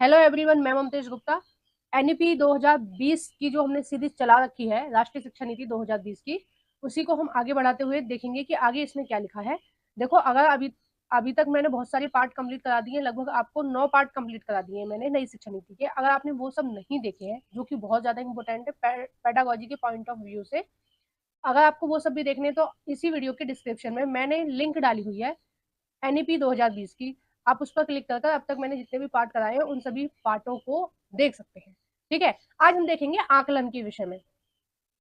Hello everyone, मैं Mamtesh Gupta. NEP 2020 की जो हमने सीरीज चला रखी है, राष्ट्रीय शिक्षा नीति 2020 की, उसी को हम आगे बढ़ाते हुए देखेंगे कि आगे इसमें क्या लिखा है। देखो, अगर अभी अभी तक मैंने बहुत सारे पार्ट कंप्लीट करा दिए हैं, लगभग आपको 9 पार्ट कंप्लीट करा दिए हैं मैंने नई शिक्षा नीति के। अगर आपने वो सब नहीं देखे हैं, जो कि बहुत ज्यादा इंपॉर्टेंट है पेडागोजी के पॉइंट ऑफ व्यू से, अगर आपको वो सब भी देखने हैं, तो इसी वीडियो के डिस्क्रिप्शन में मैंने लिंक डाली हुई है एनईपी 2020 की। आप उस पर क्लिक कर अब तक मैंने जितने भी पार्ट कराए हैं उन सभी पार्टों को देख सकते हैं। ठीक है, आज हम देखेंगे आकलन के विषय में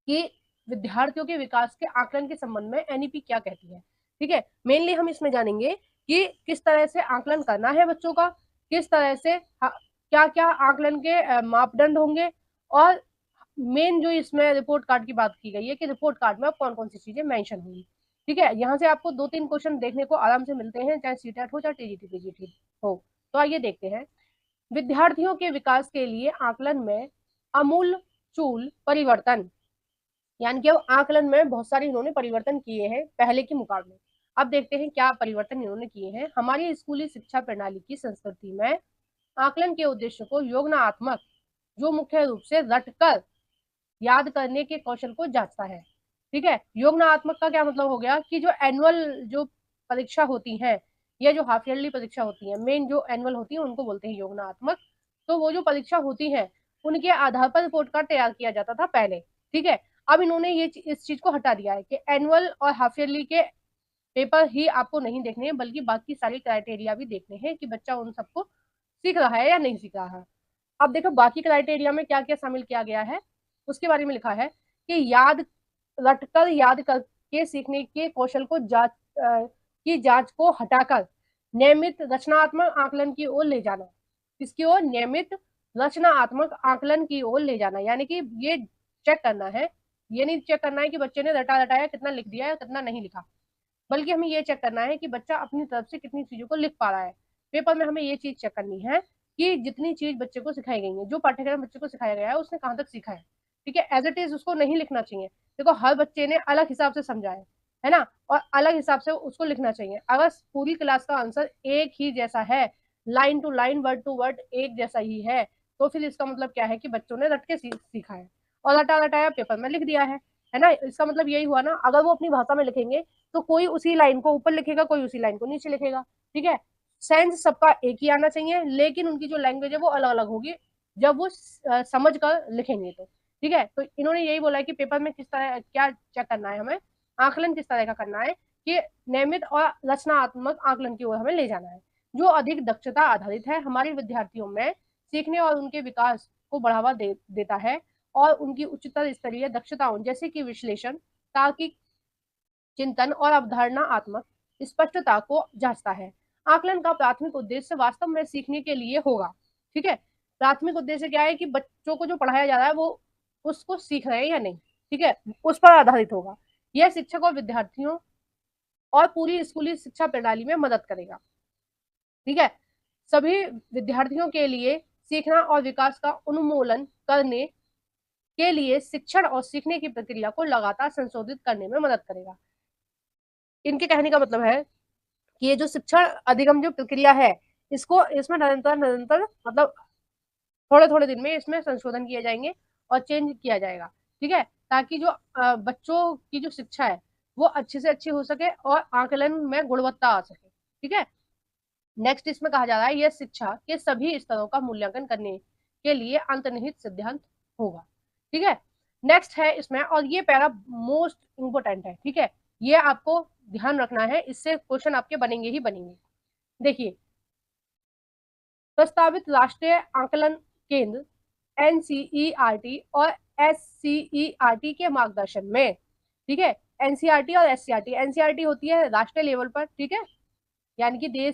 कि विद्यार्थियों के विकास के आकलन के संबंध में एनईपी क्या कहती है। ठीक है, मेनली हम इसमें जानेंगे कि किस तरह से आकलन करना है बच्चों का, किस तरह से क्या क्या आकलन के मापदंड होंगे, और मेन जो इसमें रिपोर्ट कार्ड की बात की गई है कि रिपोर्ट कार्ड में कौन कौन सी चीजें मेंशन होंगी। ठीक है, यहाँ से आपको 2-3 क्वेश्चन देखने को आराम से मिलते हैं, चाहे सीटेट हो चाहे टीजीटी पीजीटी हो। तो आइए देखते हैं। विद्यार्थियों के विकास के लिए आकलन में अमूल चूल परिवर्तन, यानी कि अब आकलन में बहुत सारे इन्होंने परिवर्तन किए हैं पहले के मुकाबले। अब देखते हैं क्या परिवर्तन इन्होंने किए हैं। हमारी स्कूली शिक्षा प्रणाली की संस्कृति में आकलन के उद्देश्य को योजनात्मक, जो मुख्य रूप से रटकर याद करने के कौशल को जांचता है। ठीक है, योजनात्मक का क्या मतलब हो गया कि जो एनुअल जो परीक्षा होती है या जो हाफ ईयरली परीक्षा होती है, मेन जो एनुअल होती है उनको बोलते हैं योजनात्मक। तो वो जो परीक्षा होती है उनके आधार पर रिपोर्ट कार्ड तैयार किया जाता था पहले। ठीक है, अब इन्होंने ये इस चीज को हटा दिया है कि एनुअल और हाफ ईयरली के पेपर ही आपको नहीं देखने हैं, बल्कि बाकी सारे क्राइटेरिया भी देखने हैं कि बच्चा उन सबको सीख रहा है या नहीं सीख रहा है। अब देखो बाकी क्राइटेरिया में क्या क्या शामिल किया गया है, उसके बारे में लिखा है कि रटकर याद करके सीखने के कौशल को की जांच को हटाकर नियमित रचनात्मक आकलन की ओर ले जाना। इसकी ओर नियमित रचनात्मक आकलन की ओर ले जाना, यानी कि ये चेक करना है। ये नहीं चेक करना है कि बच्चे ने रटा रटाया कितना लिख दिया है कितना नहीं लिखा, बल्कि हमें ये चेक करना है कि बच्चा अपनी तरफ से कितनी चीजों को लिख पा रहा है। पेपर में हमें ये चीज चेक करनी है कि जितनी चीज बच्चे को सिखाई गई है, जो पाठ्यक्रम बच्चे को सिखाया गया है, उसने कहाँ तक सीखा है। ठीक है, एज इट इज उसको नहीं लिखना चाहिए। देखो, हर बच्चे ने अलग हिसाब से समझा है ना, और अलग हिसाब से उसको लिखना चाहिए। अगर पूरी क्लास का आंसर एक ही जैसा है, line to line word to word एक जैसा ही है, तो फिर इसका मतलब क्या है कि बच्चों ने रट के सीखा है और रटा रटाया पेपर में लिख दिया है ना। इसका मतलब यही हुआ ना। अगर वो अपनी भाषा में लिखेंगे तो कोई उसी लाइन को ऊपर लिखेगा, कोई उसी लाइन को नीचे लिखेगा। ठीक है, सेंस सबका एक ही आना चाहिए, लेकिन उनकी जो लैंग्वेज है वो अलग अलग होगी जब वो समझ कर लिखेंगे तो। ठीक है, तो इन्होंने यही बोला है कि पेपर में किस तरह क्या चेक करना है, हमें आकलन किस तरह का करना है कि नियमित और रचनात्मक आकलन की ओर हमें ले जाना है, जो अधिक दक्षता आधारित है, हमारे विद्यार्थियों में सीखने और उनके विकास को बढ़ावा देता है, और उनकी उच्चतर स्तरीय दक्षताओं जैसे कि विश्लेषण, तार्किक चिंतन और अवधारणा आत्मक स्पष्टता को जांचता है। आकलन का प्राथमिक उद्देश्य वास्तव में सीखने के लिए होगा। ठीक है, प्राथमिक उद्देश्य क्या है कि बच्चों को जो पढ़ाया जा रहा है वो उसको सीख रहे हैं या नहीं। ठीक है, उस पर आधारित होगा। यह शिक्षक और विद्यार्थियों और पूरी स्कूली शिक्षा प्रणाली में मदद करेगा। ठीक है, सभी विद्यार्थियों के लिए सीखना और विकास का उन्मूलन करने के लिए शिक्षण और सीखने की प्रक्रिया को लगातार संशोधित करने में मदद करेगा। इनके कहने का मतलब है कि ये जो शिक्षण अधिगम जो प्रक्रिया है, इसको इसमें निरंतर निरंतर मतलब थोड़े थोड़े दिन में इसमें संशोधन किए जाएंगे और चेंज किया जाएगा। ठीक है, ताकि जो बच्चों की जो शिक्षा है वो अच्छी से अच्छी हो सके और आकलन में गुणवत्ता आ सके। ठीक है, नेक्स्ट इसमें कहा जा रहा है यह शिक्षा के सभी स्तरों का मूल्यांकन करने के लिए अंतर्निहित सिद्धांत होगा। ठीक है, नेक्स्ट है इसमें, और ये पैरा मोस्ट इंपोर्टेंट है। ठीक है, ये आपको ध्यान रखना है, इससे क्वेश्चन आपके बनेंगे ही बनेंगे। देखिए, प्रस्तावित राष्ट्रीय आकलन केंद्र एनसीईआरटी और एससीईआरटी के मार्गदर्शन में। ठीक है, एनसीईआरटी और एससीईआरटी, एनसीईआरटी होती है राष्ट्रीय लेवल पर। ठीक है, यानी कि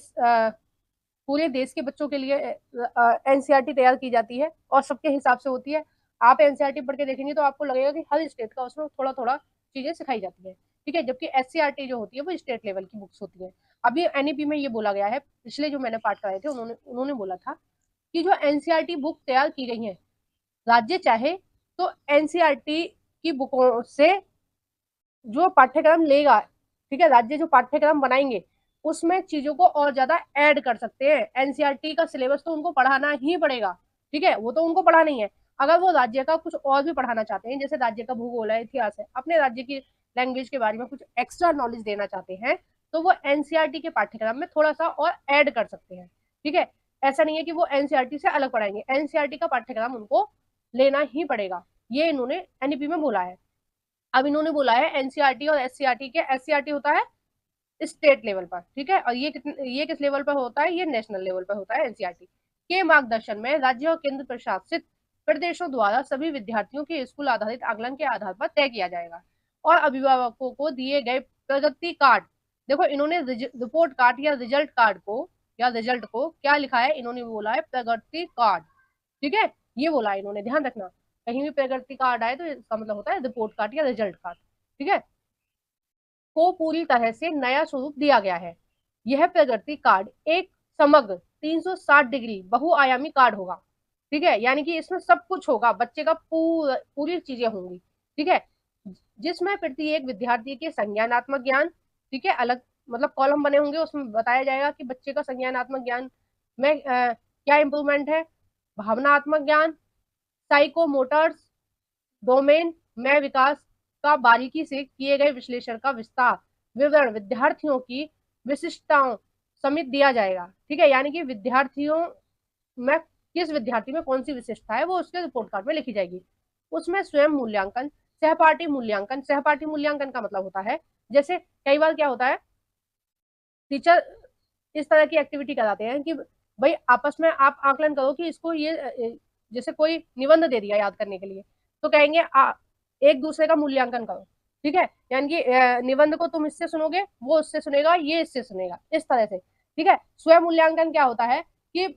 पूरे देश के बच्चों के लिए एनसीईआरटी तैयार की जाती है और सबके हिसाब से होती है। आप एनसीईआरटी पढ़ के देखेंगे तो आपको लगेगा कि हर स्टेट का उसमें थोड़ा थोड़ा चीजें सिखाई जाती है। ठीक है, जबकि एससीईआरटी जो होती है वो स्टेट लेवल की बुक्स होती है। अभी एनईपी में ये बोला गया है, पिछले जो मैंने पाठ कराए थे उन्होंने बोला था कि जो एनसीईआरटी बुक तैयार की गई है, राज्य चाहे तो एनसीईआरटी की बुकों से जो पाठ्यक्रम लेगा, ठीक है, राज्य जो पाठ्यक्रम बनाएंगे उसमें चीजों को और ज्यादा ऐड कर सकते हैं। एनसीईआरटी का सिलेबस तो उनको पढ़ाना ही पड़ेगा, ठीक है, वो तो उनको पढ़ाना ही है। अगर वो राज्य का कुछ और भी पढ़ाना चाहते हैं, जैसे राज्य का भूगोल है, इतिहास है, अपने राज्य की लैंग्वेज के बारे में कुछ एक्स्ट्रा नॉलेज देना चाहते हैं, तो वो एनसीईआरटी के पाठ्यक्रम में थोड़ा सा और ऐड कर सकते हैं, ठीक है। ऐसा नहीं है कि वो एनसीईआरटी से अलग पढ़ाएंगे, एनसीईआरटी का पाठ्यक्रम उनको लेना ही पड़ेगा, ये इन्होंने एनईपी में बोला है। अब इन्होंने बोला है एनसीईआरटी और एससीईआरटी के, एससीईआरटी होता है स्टेट लेवल पर, ठीक है, और ये किस लेवल पर होता है, ये नेशनल लेवल पर होता है। एनसीईआरटी के मार्गदर्शन में राज्य और केंद्र प्रशासित प्रदेशों द्वारा सभी विद्यार्थियों के स्कूल आधारित आकलन के आधार पर तय किया जाएगा। और अभिभावकों को दिए गए प्रगति कार्ड, देखो इन्होंने रिपोर्ट कार्ड या रिजल्ट कार्ड को, या रिजल्ट को क्या लिखा है, इन्होंने बोला है प्रगति कार्ड, ठीक है, ये बोला है इन्होंने, ध्यान रखना, कहीं भी प्रगति कार्ड आए तो इसका मतलब होता है रिपोर्ट कार्ड या रिजल्ट कार्ड, ठीक है, को पूरी तरह से नया स्वरूप दिया गया है। यह प्रगति कार्ड एक समग्र 360 डिग्री बहुआयामी कार्ड होगा, ठीक है, यानी कि इसमें सब कुछ होगा, बच्चे का पूरी चीजें होंगी, ठीक है, जिसमें प्रत्येक विद्यार्थी के संज्ञानात्मक ज्ञान, ठीक है, अलग मतलब कॉलम बने होंगे, उसमें बताया जाएगा कि बच्चे का संज्ञानात्मक ज्ञान में क्या इंप्रूवमेंट है, भावनात्मक ज्ञान, साइकोमोटर्स डोमेन में विकास का बारीकी से किए गए विश्लेषण का विस्तार विवरण विद्यार्थियों की विशिष्टताओं समेत दिया जाएगा, ठीक है, यानी कि विद्यार्थियों में किस विद्यार्थी में कौन सी विशिष्टता है वो उसके रिपोर्ट कार्ड में लिखी जाएगी। उसमें स्वयं मूल्यांकन, सहपाठी मूल्यांकन, सहपाठी मूल्यांकन का मतलब होता है, जैसे कई बार क्या होता है, टीचर इस तरह की एक्टिविटी कराते हैं कि भाई आपस में आप आकलन करो कि इसको ये, जैसे कोई निबंध दे दिया याद करने के लिए, तो कहेंगे एक दूसरे का मूल्यांकन करो, ठीक है, यानी कि निबंध को तुम इससे सुनोगे, वो उससे सुनेगा, ये इससे सुनेगा, इस तरह से, ठीक है। स्वयं मूल्यांकन क्या होता है कि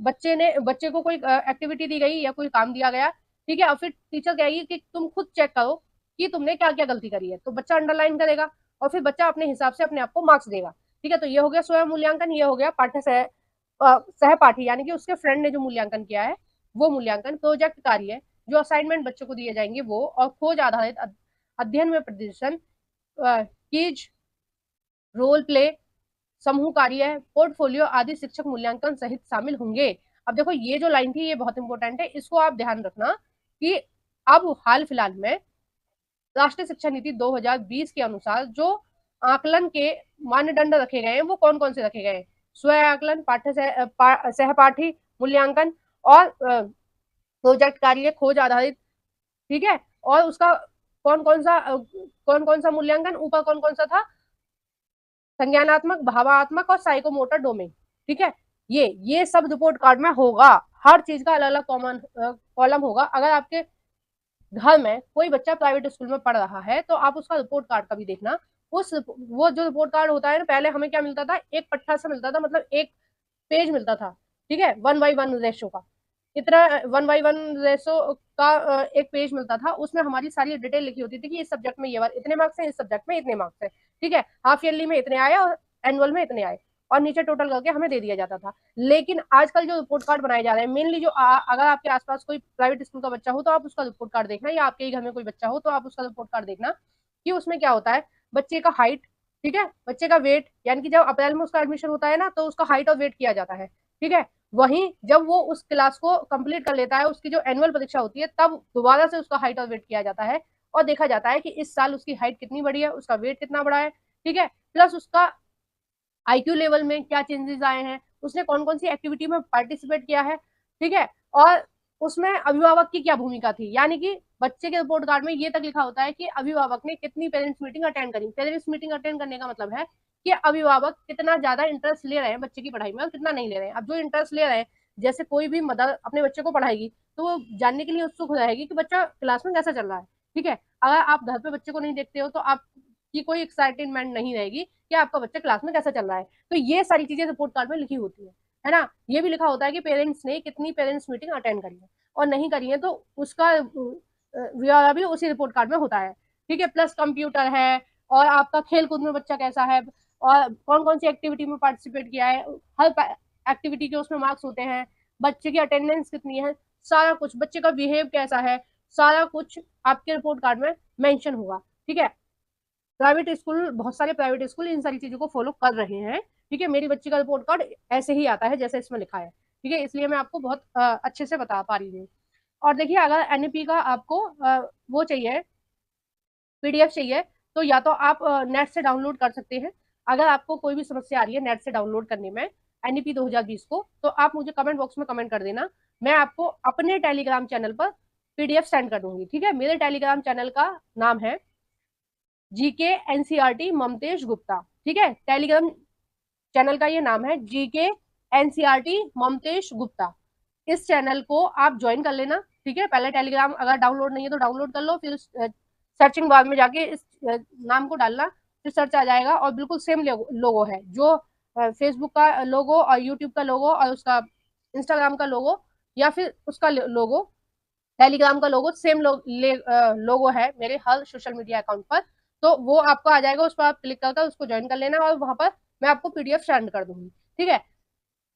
बच्चे को कोई एक्टिविटी दी गई या कोई काम दिया गया, ठीक है, और फिर टीचर कहेगी कि तुम खुद चेक करो कि तुमने क्या क्या गलती करी है, तो बच्चा अंडरलाइन करेगा और फिर बच्चा अपने हिसाब से अपने आप को मार्क्स देगा, ठीक है। तो ये हो गया स्वयं मूल्यांकन, ये हो गया पाठ्य सहपाठी, यानी कि उसके फ्रेंड ने जो मूल्यांकन किया है वो मूल्यांकन। प्रोजेक्ट कार्य जो असाइनमेंट बच्चों को दिए जाएंगे वो, और खोज आधारित अध्ययन में प्रदर्शन, क्विज, रोल प्ले, समूह कार्य, पोर्टफोलियो आदि शिक्षक मूल्यांकन सहित शामिल होंगे। अब देखो ये जो लाइन थी ये बहुत इंपॉर्टेंट है, इसको आप ध्यान रखना कि अब हाल फिलहाल में राष्ट्रीय शिक्षा नीति 2020 के अनुसार जो आकलन के मानदंड रखे गए हैं वो कौन कौन से रखे गए हैं, स्व आकलन, पाठ्य सहपाठी मूल्यांकन और प्रोजेक्ट कार्य, खोज आधारित, ठीक है, और उसका कौन कौन सा मूल्यांकन, ऊपर कौन कौन सा था, संज्ञानात्मक, भावात्मक और साइकोमोटर डोमेन, ठीक है, ये सब रिपोर्ट कार्ड में होगा, हर चीज का अलग अलग कॉमन कॉलम होगा। अगर आपके घर में कोई बच्चा प्राइवेट स्कूल में पढ़ रहा है तो आप उसका रिपोर्ट कार्ड का भी देखना। वो जो रिपोर्ट कार्ड होता है ना, पहले हमें क्या मिलता था, एक पट्टा से मिलता था, मतलब एक पेज मिलता था, ठीक है, 1:1 रेशो का, इतना 1:1 रेशो का एक पेज मिलता था, उसमें हमारी सारी डिटेल लिखी होती थी कि इस सब्जेक्ट में ये बार इतने मार्क्स है, इस सब्जेक्ट में इतने मार्क्स है, ठीक है, हाफ ईयरली में इतने आए और एनुअल में इतने आए, और नीचे टोटल करके हमें दे दिया जाता था। लेकिन आजकल जो रिपोर्ट कार्ड बनाए जा रहे हैं, मेनली जो अगर आपके आसपास कोई प्राइवेट स्कूल का बच्चा हो तो आप उसका रिपोर्ट कार्ड देखना, या आपके ही घर में कोई बच्चा हो तो आप उसका रिपोर्ट कार्ड देखना कि उसमें क्या होता है, बच्चे का हाइट, ठीक है, बच्चे का वेट, यानी कि जब अप्रैल में उसका एडमिशन होता है ना तो उसका हाइट और वेट किया जाता है, ठीक है, वहीं जब वो उस क्लास को कंप्लीट कर लेता है, उसकी जो एनुअल परीक्षा होती है, तब दोबारा से उसका हाइट और वेट किया जाता है और देखा जाता है कि इस साल उसकी हाइट कितनी बढ़ी है, उसका वेट कितना बढ़ा है, ठीक है, प्लस उसका आईक्यू लेवल में क्या चेंजेस आए हैं, उसने कौन कौन सी एक्टिविटी में पार्टिसिपेट किया है, ठीक है, और उसमें अभिभावक की क्या भूमिका थी, यानी कि बच्चे के रिपोर्ट कार्ड में ये तक लिखा होता है कि अभिभावक ने कितनी पेरेंट्स मीटिंग अटेंड करी। पेरेंट्स मीटिंग अटेंड करने का मतलब है कि अभिभावक कितना ज्यादा इंटरेस्ट ले रहे हैं बच्चे की पढ़ाई में और कितना नहीं ले रहे हैं। अब जो इंटरेस्ट ले रहे हैं, जैसे कोई भी मदर अपने बच्चे को पढ़ाएगी तो वो जानने के लिए उत्सुक रहेगी कि बच्चा क्लास में कैसा चल रहा है, ठीक है, अगर आप घर पे बच्चे को नहीं देखते हो तो आपकी कोई एक्साइटमेंट नहीं रहेगी कि आपका बच्चा क्लास में कैसा चल रहा है। तो ये सारी चीजें रिपोर्ट कार्ड में लिखी होती है ना। ये भी लिखा होता है कि पेरेंट्स ने कितनी पेरेंट्स मीटिंग अटेंड करी है और नहीं करी है, तो उसका ब्यौरा भी उसी रिपोर्ट कार्ड में होता है, ठीक है। प्लस कंप्यूटर है, और आपका खेल कूद में बच्चा कैसा है, और कौन कौन सी एक्टिविटी में पार्टिसिपेट किया है, हर एक्टिविटी के उसमें मार्क्स होते हैं, बच्चे की अटेंडेंस कितनी है, सारा कुछ, बच्चे का बिहेव कैसा है, सारा कुछ आपके रिपोर्ट कार्ड में मेंशन होगा, ठीक है। प्राइवेट स्कूल, बहुत सारे प्राइवेट स्कूल इन सारी चीजों को फॉलो कर रहे हैं। ठीक है, मेरी बच्ची का रिपोर्ट कार्ड ऐसे ही आता है जैसे इसमें लिखा है। ठीक है, इसलिए मैं आपको बहुत अच्छे से बता पा रही हूँ। और देखिए, अगर एनईपी का आपको वो चाहिए, पीडीएफ चाहिए, तो या तो आप नेट से डाउनलोड कर सकते हैं। अगर आपको कोई भी समस्या आ रही है नेट से डाउनलोड करने में एनईपी 2020 को, तो आप मुझे कमेंट बॉक्स में कमेंट कर देना, मैं आपको अपने टेलीग्राम चैनल पर पीडीएफ सेंड कर दूंगी। ठीक है, मेरे टेलीग्राम चैनल का नाम है जीके एनसीईआरटी ममतेश गुप्ता। ठीक है, टेलीग्राम चैनल का ये नाम है जीके एनसीईआरटी ममतेश गुप्ता। इस चैनल को आप ज्वाइन कर लेना। ठीक है, पहले टेलीग्राम अगर डाउनलोड नहीं है तो डाउनलोड कर लो, फिर सर्चिंग बार में जाके इस नाम को डालना, फिर सर्च आ जाएगा। और बिल्कुल सेम लोगो है जो फेसबुक का लोगो और यूट्यूब का लोगो और उसका इंस्टाग्राम का लोगो या फिर उसका लोगो, टेलीग्राम का लोगो सेम लोगो है मेरे हर सोशल मीडिया अकाउंट पर। तो वो आपको आ जाएगा, उस पर आप क्लिक करके उसको ज्वाइन कर लेना और वहां पर मैं आपको पीडीएफ सेंड कर दूंगी। ठीक है,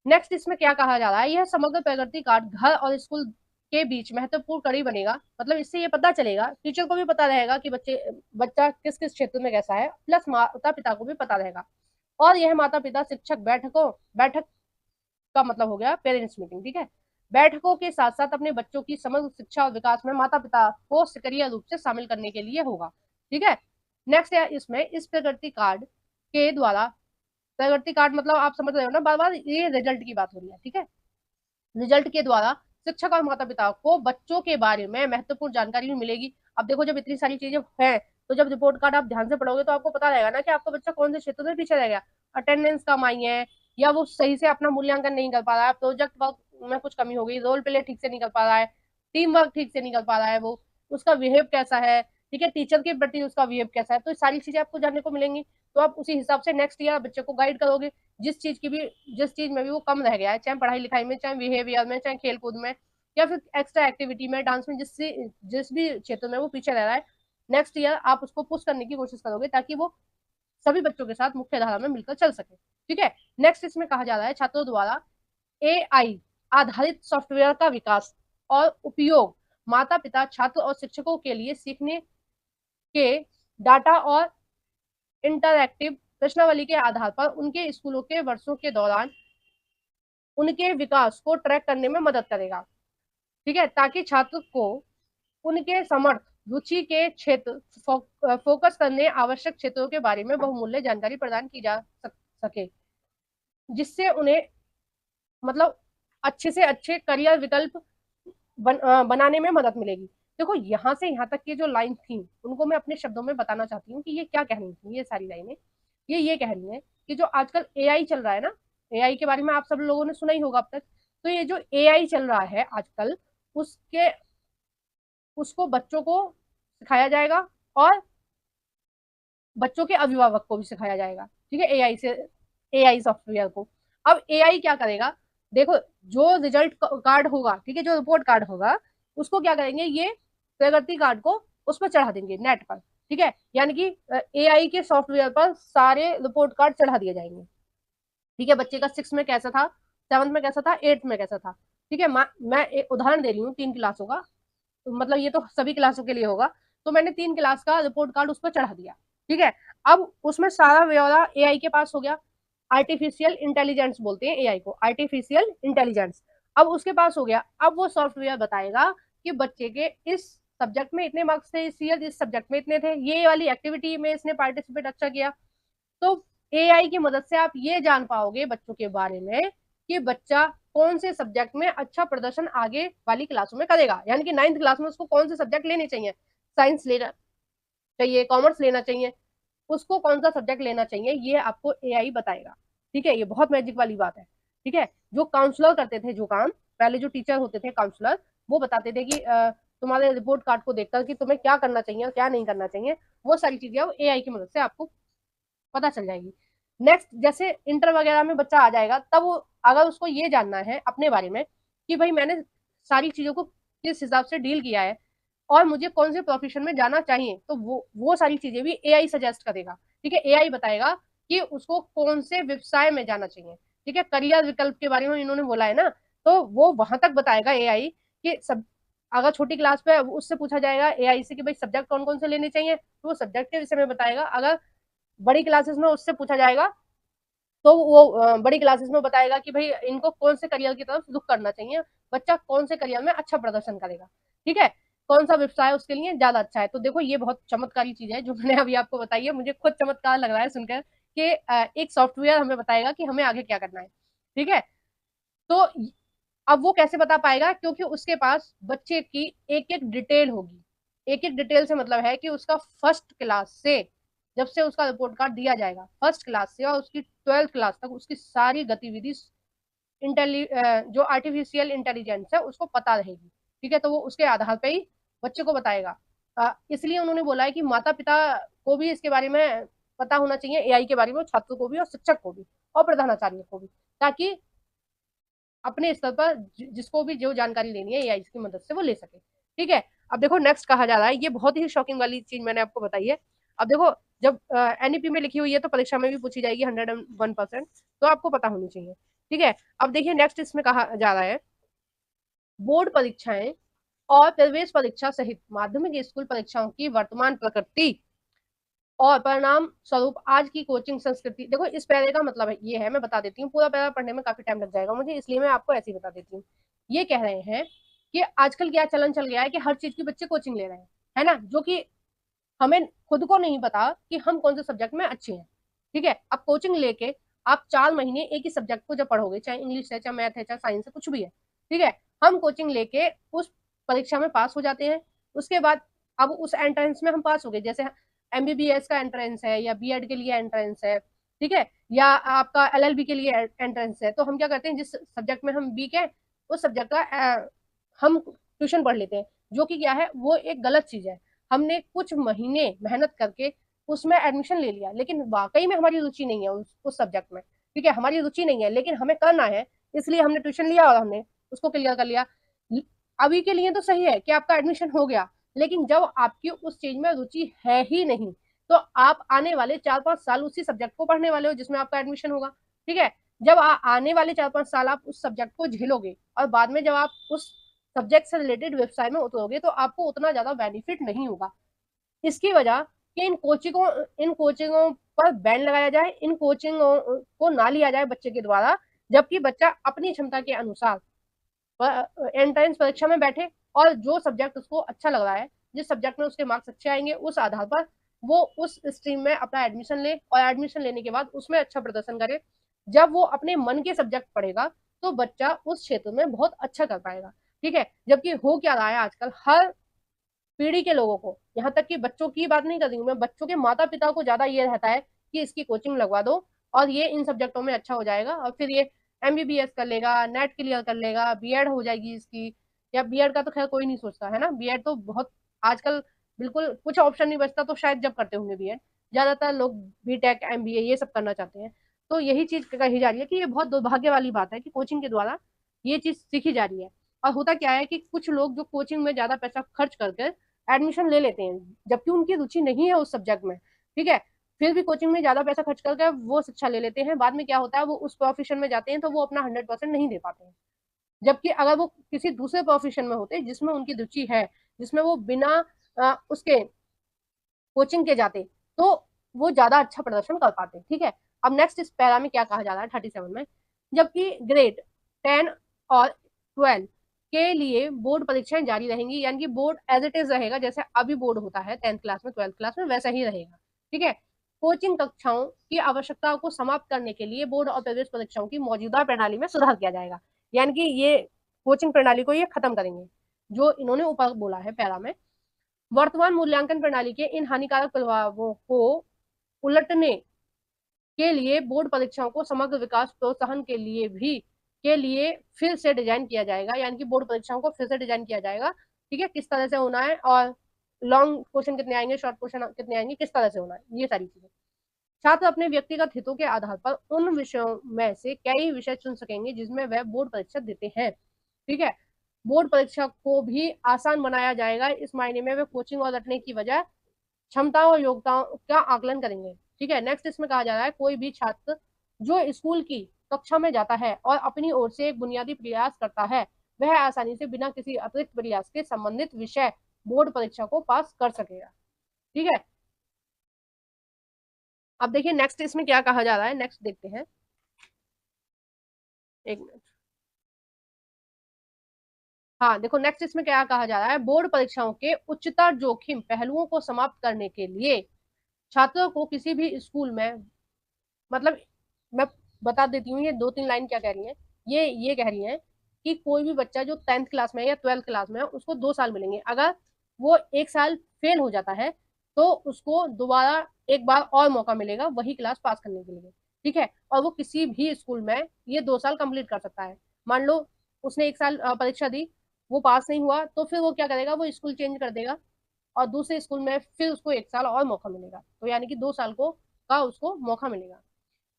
नेक्स्ट इसमें क्या कहा जा रहा है, यह समग्र प्रगति कार्ड घर और स्कूल के बीच महत्वपूर्ण कड़ी बनेगा। मतलब इससे ये पता चलेगा, टीचर को भी पता रहेगा कि बच्चा किस किस क्षेत्र में कैसा है, प्लस माता पिता को भी पता रहेगा। और यह माता पिता शिक्षक बैठक का मतलब हो गया पेरेंट्स मीटिंग। ठीक है, बैठकों के साथ साथ अपने बच्चों की समग्र शिक्षा और विकास में माता पिता को सक्रिय रूप से शामिल करने के लिए होगा। ठीक है, नेक्स्ट है इसमें, इस प्रगति कार्ड के द्वारा, प्रगति कार्ड मतलब आप समझ रहे हो ना, बार बार ये रिजल्ट की बात हो रही है। ठीक है, रिजल्ट के द्वारा शिक्षक और माता पिता को बच्चों के बारे में महत्वपूर्ण जानकारी भी मिलेगी। अब देखो, जब इतनी सारी चीजें हैं तो जब रिपोर्ट कार्ड आप ध्यान से पढ़ोगे तो आपको पता रहेगा ना कि आपका बच्चा कौन से क्षेत्र में पीछे रह गया, अटेंडेंस कम आई है, या वो सही से अपना मूल्यांकन नहीं कर पा रहा है, प्रोजेक्ट वर्क में कुछ कमी हो गई, रोल प्ले ठीक से नहीं कर पा रहा है, टीम वर्क ठीक से नहीं कर पा रहा है, वो उसका बिहेव कैसा है, ठीक है, टीचर के प्रति उसका बिहेव कैसा है, तो सारी चीजें आपको जानने को मिलेंगी। तो आप उसी हिसाब से नेक्स्ट ईयर बच्चे को गाइड करोगे। जिस चीज में भी वो कम रह गया है, चाहे पढ़ाई लिखाई में, चाहे बिहेवियर में, चाहे खेल कूद में, या फिर एक्स्ट्रा एक्टिविटी में, डांस में, जिस भी क्षेत्र में वो पीछे रह रहा है, नेक्स्ट ईयर आप उसको पुश करने की कोशिश करोगे ताकि वो सभी बच्चों के साथ मुख्य धारा में मिलकर चल सके। ठीक है, नेक्स्ट इसमें कहा जा रहा है छात्रों द्वारा एआई आधारित सॉफ्टवेयर का विकास और उपयोग माता पिता, छात्र और शिक्षकों के लिए सीखने के डाटा और इंटरएक्टिव प्रश्नावली के आधार पर उनके स्कूलों के वर्षों के दौरान उनके विकास को ट्रैक करने में मदद करेगा। ठीक है, ताकि छात्र को उनके समर्थ रुचि के क्षेत्र फोकस करने आवश्यक क्षेत्रों के बारे में बहुमूल्य जानकारी प्रदान की जा सके, जिससे उन्हें मतलब अच्छे से अच्छे करियर विकल्प बनाने में मदद मिलेगी। देखो, यहाँ से यहाँ तक की जो लाइन थी उनको मैं अपने शब्दों में बताना चाहती हूँ कि ये क्या कह रही थी। ये सारी लाइनें ये कह रही है कि जो आजकल एआई चल रहा है ना, एआई के बारे में आप सब लोगों ने सुना ही होगा अब तक। तो ये जो एआई चल रहा है आजकल, उसके उसको बच्चों को सिखाया जाएगा और बच्चों के अभिभावक को भी सिखाया जाएगा। ठीक है, एआई सॉफ्टवेयर को। अब एआई क्या करेगा, देखो, जो रिजल्ट कार्ड होगा, ठीक है, जो रिपोर्ट कार्ड होगा, उसको क्या करेंगे, ये प्रगति कार्ड को उस पर चढ़ा देंगे नेट पर। ठीक है, यानी कि एआई के सॉफ्टवेयर पर सारे रिपोर्ट कार्ड चढ़ा दिए जाएंगे। ठीक है, बच्चे का 6 में कैसा था, 7th में कैसा था, 8th में कैसा था। ठीक है, मैं एक उदाहरण दे रही हूँ 3 क्लासों का, मतलब ये तो सभी क्लासों के लिए होगा। तो मैंने 3 क्लास का रिपोर्ट कार्ड उस पर चढ़ा दिया। ठीक है, अब उसमें सारा ब्यौरा एआई के पास हो गया। आर्टिफिशियल इंटेलिजेंस बोलते हैं एआई को, आर्टिफिशियल इंटेलिजेंस। अब उसके पास हो गया, अब वो सॉफ्टवेयर बताएगा कि बच्चे के इस सब्जेक्ट में इतने मार्क्स थे, इस सब्जेक्ट में इतने थे, ये वाली एक्टिविटी में इसने पार्टिसिपेट अच्छा किया। तो एआई की मदद से आप ये जान पाओगे बच्चों के बारे में कि बच्चा कौन से सब्जेक्ट में अच्छा प्रदर्शन आगे वाली क्लासों में करेगा, यानी कि 9th क्लास में उसको कौन से सब्जेक्ट लेने चाहिए, साइंस लेना चाहिए, कॉमर्स लेना चाहिए, उसको कौन सा सब्जेक्ट लेना चाहिए, ये आपको एआई बताएगा। ठीक है, ये बहुत मैजिक वाली बात है। ठीक है, जो काउंसलर करते थे जो काम, पहले जो टीचर होते थे काउंसलर, वो बताते थे कि तुम्हारे रिपोर्ट कार्ड को देखकर कि तुम्हें क्या करना चाहिए और क्या नहीं करना चाहिए, वो सारी चीजें एआई की मदद से आपको पता चल जाएगी। नेक्स्ट, जैसे इंटर वगैरह में बच्चा आ जाएगा, तब वो अगर उसको ये जानना है अपने बारे में कि भाई मैंने सारी चीजों को किस हिसाब से डील किया है और मुझे कौन से प्रोफेशन में जाना चाहिए, तो वो सारी चीजें भी एआई सजेस्ट करेगा। ठीक है, एआई बताएगा कि उसको कौन से व्यवसाय में जाना चाहिए। ठीक है, करियर विकल्प के बारे में इन्होंने बोला है ना, तो वो वहां तक बताएगा एआई कि सब अगर छोटी क्लास पे उससे पूछा जाएगा एआई से कि भाई सब्जेक्ट कौन कौन से लेने चाहिए, तो वो सब्जेक्ट के विषय में बताएगा। अगर बड़ी क्लासेस में उससे पूछा जाएगा तो वो बड़ी क्लासेस में बताएगा कि भाई इनको कौन से करियर की तरफ रुख करना चाहिए, बच्चा कौन से करियर में अच्छा प्रदर्शन करेगा, ठीक है, कौन सा व्यवसाय उसके लिए ज्यादा अच्छा है। तो देखो ये बहुत चमत्कारी चीज है जो मैंने अभी आपको बताई है, मुझे खुद चमत्कार लग रहा है सुनकर कि एक सॉफ्टवेयर हमें बताएगा कि हमें आगे क्या करना है, ठीक है। तो अब वो कैसे बता पाएगा, क्योंकि उसके पास बच्चे की एक एक डिटेल होगी। एक एक डिटेल से मतलब है कि उसका फर्स्ट क्लास से, जब से उसका रिपोर्ट कार्ड दिया जाएगा फर्स्ट क्लास से और उसकी 12th क्लास तक उसकी सारी गतिविधि जो आर्टिफिशियल इंटेलिजेंस है उसको पता रहेगी, ठीक है। तो वो उसके आधार पे ही बच्चे को बताएगा। इसलिए उन्होंने बोला है कि माता पिता को भी इसके बारे में पता होना चाहिए, एआई के बारे में, छात्र को भी और शिक्षक को भी और प्रधानाचार्य को भी, ताकि अपने स्तर पर जिसको भी जो जानकारी लेनी है एआई की मदद से वो ले सके, ठीक है। अब देखो नेक्स्ट कहा जा रहा है, ये बहुत ही शॉकिंग वाली चीज मैंने आपको बताई है। अब देखो जब एनईपी में लिखी हुई है तो परीक्षा में भी पूछी जाएगी 101%, तो आपको पता होनी चाहिए, ठीक है। अब देखिए नेक्स्ट इसमें कहा जा रहा है, बोर्ड परीक्षाएं और प्रवेश परीक्षा सहित माध्यमिक स्कूल परीक्षाओं की वर्तमान प्रकृति और परिणाम स्वरूप आज की कोचिंग संस्कृति। देखो इस पैरे का मतलब ये है, मैं बता देती हूँ, पूरा पैरा पढ़ने में काफी टाइम लग जाएगा मुझे, इसलिए मैं आपको ऐसे ही बता देती हूँ। ये कह रहे हैं कि आजकल क्या चलन चल गया है कि हर चीज की बच्चे कोचिंग ले रहे हैं, है ना, जो कि हमें खुद को नहीं पता कि हम कौन से सब्जेक्ट में अच्छे हैं, ठीक है। अब कोचिंग लेके आप 4 महीने एक ही सब्जेक्ट को जब पढ़ोगे, चाहे इंग्लिश है, चाहे मैथ है, चाहे साइंस है, कुछ भी है, ठीक है, हम कोचिंग लेके उस परीक्षा में पास हो जाते हैं। उसके बाद अब उस एंट्रेंस में हम पास हो गए, जैसे एमबीबीएस का एंट्रेंस है या बीएड के लिए एंट्रेंस है, ठीक है, या आपका एलएलबी के लिए एंट्रेंस है, तो हम क्या करते हैं, जिस सब्जेक्ट में हम वीक है उस सब्जेक्ट का हम ट्यूशन पढ़ लेते हैं, जो कि क्या है, वो एक गलत चीज है। हमने कुछ महीने मेहनत करके उसमें एडमिशन ले लिया, लेकिन वाकई में हमारी रुचि नहीं है उस सब्जेक्ट में, ठीक है, हमारी रुचि नहीं है, लेकिन हमें करना है, इसलिए हमने ट्यूशन लिया और हमने उसको क्लियर कर लिया। अभी के लिए तो सही है कि आपका एडमिशन हो गया, लेकिन जब आपकी उस चीज में रुचि है ही नहीं, तो आप आने वाले 4-5 साल उसी सब्जेक्ट को पढ़ने वाले हो जिसमें आपका एडमिशन होगा, ठीक है। जब आने वाले 4-5 साल आप उस सब्जेक्ट को झेलोगे और बाद में जब आप उस सब्जेक्ट से रिलेटेड व्यवसाय में उतरोगे तो आपको उतना ज्यादा बेनिफिट नहीं होगा। इसकी वजह कि इन कोचिंगों पर बैन लगाया जाए, इन कोचिंगों को ना लिया जाए बच्चे के द्वारा, जबकि बच्चा अपनी क्षमता के अनुसार एंट्रेंस परीक्षा में बैठे और जो सब्जेक्ट उसको अच्छा लग रहा है, जिस सब्जेक्ट में उसके मार्क्स अच्छे आएंगे, उस आधार पर वो उस स्ट्रीम में अपना एडमिशन ले और एडमिशन लेने के बाद उसमें अच्छा प्रदर्शन करे। जब वो अपने मन के सब्जेक्ट पढ़ेगा तो बच्चा उस क्षेत्र में बहुत अच्छा कर पाएगा, ठीक है। जबकि हो क्या रहा है आजकल, हर पीढ़ी के लोगों को, यहाँ तक कि बच्चों की बात नहीं कर रही हूँ मैं, बच्चों के माता पिता को ज्यादा ये रहता है कि इसकी कोचिंग लगवा दो और ये इन सब्जेक्टों में अच्छा हो जाएगा और फिर ये एमबीबीएस कर लेगा, नेट क्लियर कर लेगा, बीएड हो जाएगी इसकी। या बीएड का तो खैर कोई नहीं सोचता है ना, बीएड तो बहुत आजकल बिल्कुल कुछ ऑप्शन नहीं बचता, तो शायद जब करते होंगे बीएड, ज्यादातर लोग बीटेक एमबीए ये सब करना चाहते हैं। तो यही चीज कही जा रही है कि ये बहुत दुर्भाग्य वाली बात है कि कोचिंग के द्वारा ये चीज सीखी जा रही है। और होता क्या है कि कुछ लोग जो कोचिंग में ज्यादा पैसा खर्च करके एडमिशन ले लेते हैं जबकि उनकी रुचि नहीं है उस सब्जेक्ट में, ठीक है, फिर भी कोचिंग में ज्यादा पैसा खर्च करके वो शिक्षा ले लेते हैं, बाद में क्या होता है वो उस प्रोफेशन में जाते हैं तो वो अपना 100% नहीं दे पाते हैं। जबकि अगर वो किसी दूसरे प्रोफेशन में होते जिसमें उनकी रुचि है, जिसमें वो बिना उसके कोचिंग के जाते, तो वो ज्यादा अच्छा प्रदर्शन कर पाते, ठीक है। अब नेक्स्ट इस पैरा में क्या कहा जा रहा है 37 में, जबकि ग्रेड 10 और 12 के लिए बोर्ड परीक्षाएं जारी रहेंगी, यानी कि बोर्ड एज इट इज रहेगा, जैसे अभी बोर्ड होता है 10th क्लास में 12th क्लास में वैसा ही रहेगा, ठीक है। कोचिंग कक्षाओं की आवश्यकताओं को समाप्त करने के लिए बोर्ड और प्रवेश परीक्षाओं की मौजूदा प्रणाली में सुधार किया जाएगा, यानी कि ये कोचिंग प्रणाली को ये खत्म करेंगे जो इन्होंने ऊपर बोला है पैरा में। वर्तमान मूल्यांकन प्रणाली के इन हानिकारक प्रभावों को उलटने के लिए बोर्ड परीक्षाओं को समग्र विकास प्रोत्साहन के लिए फिर से डिजाइन किया जाएगा, यानी कि बोर्ड परीक्षाओं को फिर से डिजाइन किया जाएगा, ठीक है, किस तरह से होना है और लॉन्ग क्वेश्चन कितने आएंगे, शॉर्ट क्वेश्चन कितने आएंगे, किस तरह से होना है, ये सारी चीजें। छात्र अपने व्यक्तिगत हितों के आधार पर उन विषयों में से कई विषय चुन सकेंगे जिसमें वह बोर्ड परीक्षा देते हैं, ठीक है। बोर्ड परीक्षा को भी आसान बनाया जाएगा, इस मायने में वे कोचिंग और रटने की वजह क्षमताओं और योग्यताओं का आकलन करेंगे, ठीक है। नेक्स्ट इसमें कहा जा रहा है, कोई भी छात्र जो स्कूल की कक्षा में जाता है और अपनी ओर से एक बुनियादी प्रयास करता है वह आसानी से बिना किसी अतिरिक्त प्रयास के संबंधित विषय बोर्ड परीक्षा को पास कर सकेगा। ठीक है, अब देखिए नेक्स्ट इसमें क्या कहा जा रहा है, नेक्स्ट देखते हैं, एक मिनट। हाँ देखो नेक्स्ट इसमें क्या कहा जा रहा है, बोर्ड परीक्षाओं के उच्चतर जोखिम पहलुओं को समाप्त करने के लिए छात्रों को किसी भी स्कूल में, मतलब मैं बता देती हूँ ये 2-3 लाइन क्या कह रही है, ये कह रही है कि कोई भी बच्चा जो 10th क्लास में या 12th क्लास में है उसको 2 साल मिलेंगे, अगर वो 1 साल फेल हो जाता है तो उसको दोबारा एक बार और मौका मिलेगा वही क्लास पास करने के लिए। ठीक है, और वो किसी भी स्कूल में ये 2 साल कंप्लीट कर सकता है। मान लो उसने 1 साल परीक्षा दी, वो पास नहीं हुआ, तो फिर वो क्या करेगा, वो स्कूल चेंज कर देगा और दूसरे स्कूल में फिर उसको 1 साल और मौका मिलेगा, तो यानी कि 2 साल का उसको मौका मिलेगा।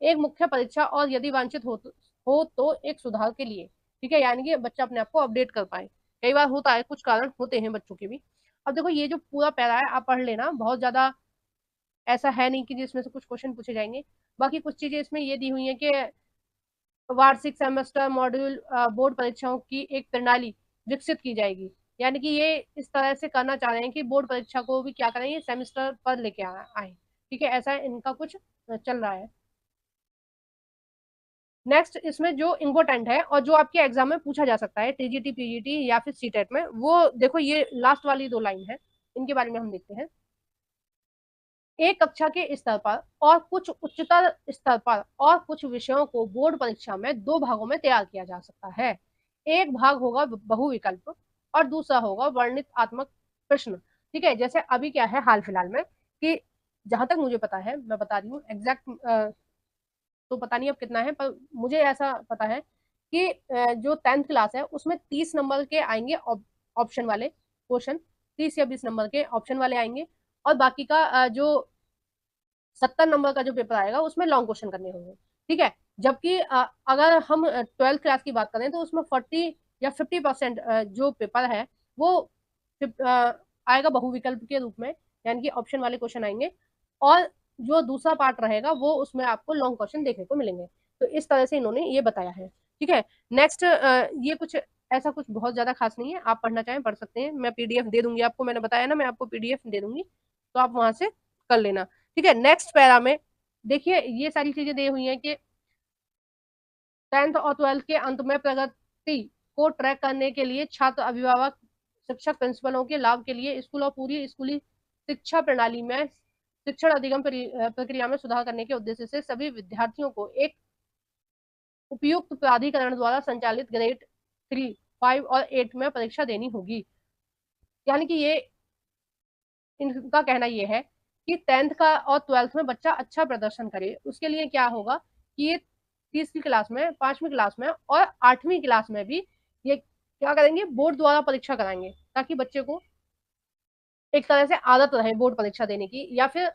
एक मुख्य परीक्षा और यदि वांछित हो तो एक सुधार के लिए। ठीक है, यानी कि बच्चा अपने आप को अपडेट कर पाए। कई बार होता है, कुछ कारण होते हैं बच्चों के भी। अब देखो ये जो पूरा पैरा है आप पढ़ लेना, बहुत ज्यादा ऐसा है नहीं कि जिसमें से कुछ क्वेश्चन पूछे जाएंगे। बाकी कुछ चीजें इसमें ये दी हुई है कि वार्षिक सेमेस्टर मॉड्यूल बोर्ड परीक्षाओं की एक प्रणाली विकसित की जाएगी, यानी कि ये इस तरह से करना चाह रहे हैं कि बोर्ड परीक्षा को भी क्या करें, ये सेमेस्टर पर लेके आए। ठीक है, ऐसा इनका कुछ चल रहा है। नेक्स्ट इसमें जो इम्पोर्टेंट है और जो आपके एग्जाम में पूछा जा सकता है टीजीटी पीजीटी या फिर सीटेट में, वो देखो ये लास्ट वाली 2 लाइन है, इनके बारे में हम देखते हैं। एक कक्षा के स्तर पर और कुछ उच्चतर स्तर पर और कुछ विषयों को बोर्ड परीक्षा में 2 भागों में तैयार किया जा सकता है। एक भाग होगा बहुविकल्प और दूसरा होगा वर्णनात्मक प्रश्न। ठीक है, जैसे अभी क्या है हाल फिलहाल में कि जहां तक मुझे पता है, मैं बता रही हूँ एग्जैक्ट तो पता नहीं अब कितना है, पर मुझे ऐसा पता है कि जो 10th क्लास है उसमें 30 नंबर के आएंगे ऑप्शन वाले क्वेश्चन, 30 या 20 नंबर के ऑप्शन वाले आएंगे, और बाकी का जो 70 नंबर का जो पेपर आएगा उसमें लॉन्ग क्वेश्चन करने होंगे। ठीक है, जबकि अगर हम 12th क्लास की बात करें तो उसमें 40 या 50% जो पेपर है वो आएगा बहुविकल्प के रूप में, यानी कि ऑप्शन वाले क्वेश्चन आएंगे, और जो दूसरा पार्ट रहेगा वो उसमें आपको लॉन्ग क्वेश्चन देखने को मिलेंगे। तो इस तरह से इन्होंने ये बताया है। ठीक है, नेक्स्ट ये कुछ ऐसा कुछ बहुत ज्यादा खास नहीं है, आप पढ़ना चाहें पढ़ सकते हैं, मैं पीडीएफ दे दूंगी आपको, मैंने बताया ना मैं आपको पीडीएफ दे दूंगी, तो आप वहां से कर लेना। ठीक है, नेक्स्ट पैरा में देखिए ये सारी चीजें दी हुई हैं कि 10th और 12th के अंत में प्रगति को ट्रैक करने के लिए छात्र अभिभावक शिक्षक प्रिंसिपलों के लाभ के लिए स्कूल और पूरी स्कूली शिक्षा प्रणाली में शिक्षण अधिगम प्रक्रिया में सुधार करने के उद्देश्य से सभी विद्यार्थियों को एक उपयुक्त प्राधिकरण द्वारा संचालित ग्रेड 3, 5 और 8 में परीक्षा देनी होगी। यानी कि ये इनका कहना ये है कि 10th का और 12th में बच्चा अच्छा प्रदर्शन करे, उसके लिए क्या होगा कि ये 30वीं क्लास में, 5वीं क्लास में और 8वीं क्लास में भी ये क्या करेंगे, बोर्ड द्वारा परीक्षा कराएंगे, ताकि बच्चे को एक तरह से आदत रहे बोर्ड परीक्षा देने की, या फिर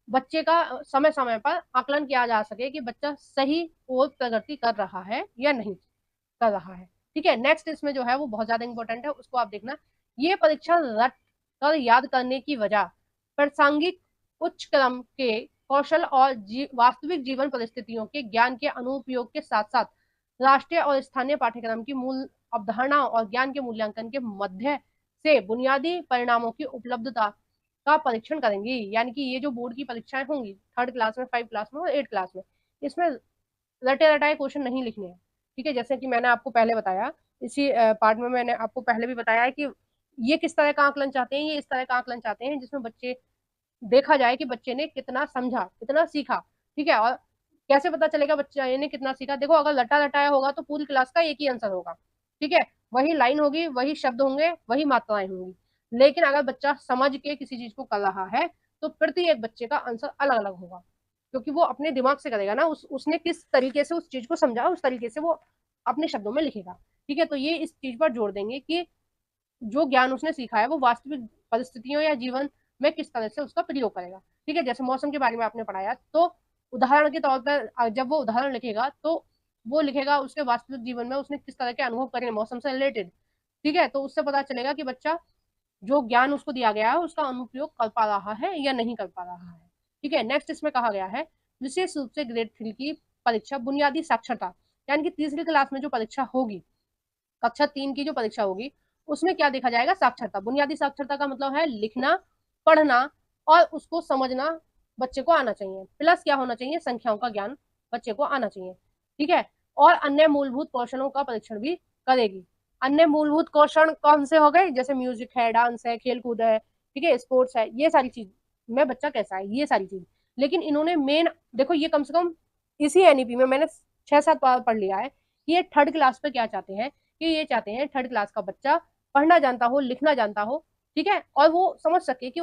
बच्चे का समय समय पर आकलन किया जा सके कि बच्चा सही और प्रगति कर रहा है या नहीं कर रहा है। ठीक है, नेक्स्ट इसमें जो है वो बहुत ज्यादा इंपॉर्टेंट है, उसको आप देखना। ये परीक्षा रट कर याद करने की वजह प्रासंगिक उच्च क्रम के कौशल और वास्तविक जीवन परिस्थितियों के ज्ञान के अनुपयोग के साथ साथ राष्ट्रीय और स्थानीय पाठ्यक्रम की मूल अवधारणा और ज्ञान के मूल्यांकन के मध्य से बुनियादी परिणामों की उपलब्धता का परीक्षण करेंगी। यानी कि ये जो बोर्ड की परीक्षाएं होंगी 3rd क्लास में, 5th क्लास में और 8th क्लास में, इसमें रटे रटाए क्वेश्चन नहीं लिखने हैं। ठीक है, जैसे कि मैंने आपको पहले बताया, इसी पार्ट में मैंने आपको पहले भी बताया है कि ये किस तरह का आकलन चाहते हैं, ये इस तरह का आकलन चाहते हैं जिसमें बच्चे देखा जाए कि बच्चे ने कितना समझा, कितना सीखा। ठीक है, और कैसे पता चलेगा बच्चे ने कितना सीखा, देखो अगर लटा लटाया होगा तो पूरी क्लास का एक ही आंसर होगा। ठीक है, वही लाइन होगी, वही शब्द होंगे, वही मात्राएं होंगी, लेकिन अगर बच्चा समझ के किसी चीज को कर रहा है तो प्रति एक बच्चे का आंसर अलग अलग होगा, क्योंकि वो अपने दिमाग से करेगा ना, उसने किस तरीके से उस चीज को समझा उस तरीके से वो अपने शब्दों में लिखेगा। ठीक है, तो ये इस चीज पर जोर देंगे कि जो ज्ञान उसने सीखा है वो वास्तविक परिस्थितियों या जीवन में किस तरह से उसका प्रयोग करेगा। ठीक है, जैसे मौसम के बारे में आपने पढ़ाया, तो उदाहरण के तौर पर जब वो उदाहरण लिखेगा तो वो लिखेगा उसके वास्तविक जीवन में उसने किस तरह के अनुभव करे मौसम से रिलेटेड। ठीक है, तो उससे पता चलेगा कि बच्चा जो ज्ञान उसको दिया गया है उसका अनुपयोग कर पा रहा है या नहीं कर पा रहा है। ठीक है, नेक्स्ट इसमें कहा गया है विशेष रूप से ग्रेड 3 की परीक्षा बुनियादी साक्षरता, यानी कि 3री क्लास में जो परीक्षा होगी कक्षा 3 की जो परीक्षा होगी उसमें क्या देखा जाएगा, साक्षरता। बुनियादी साक्षरता का मतलब है लिखना, पढ़ना और उसको समझना बच्चे को आना चाहिए, प्लस क्या होना चाहिए, संख्याओं का ज्ञान बच्चे को आना चाहिए, ठीक है। और अन्य मूलभूत कौशलों का परीक्षण भी करेगी। अन्य मूलभूत कौशल कौन से हो गए, जैसे म्यूजिक है, डांस है, खेल कूद है, ठीक है, स्पोर्ट्स है, ये सारी चीज में बच्चा कैसा है, ये सारी चीज। लेकिन इन्होंने मेन देखो, ये कम से कम इसी एनईपी में मैंने 6-7 बार पढ़ लिया है कि ये थर्ड क्लास पे क्या चाहते हैं, कि ये चाहते हैं थर्ड क्लास का बच्चा पढ़ना जानता हो, लिखना जानता हो, ठीक है, और वो समझ सके कि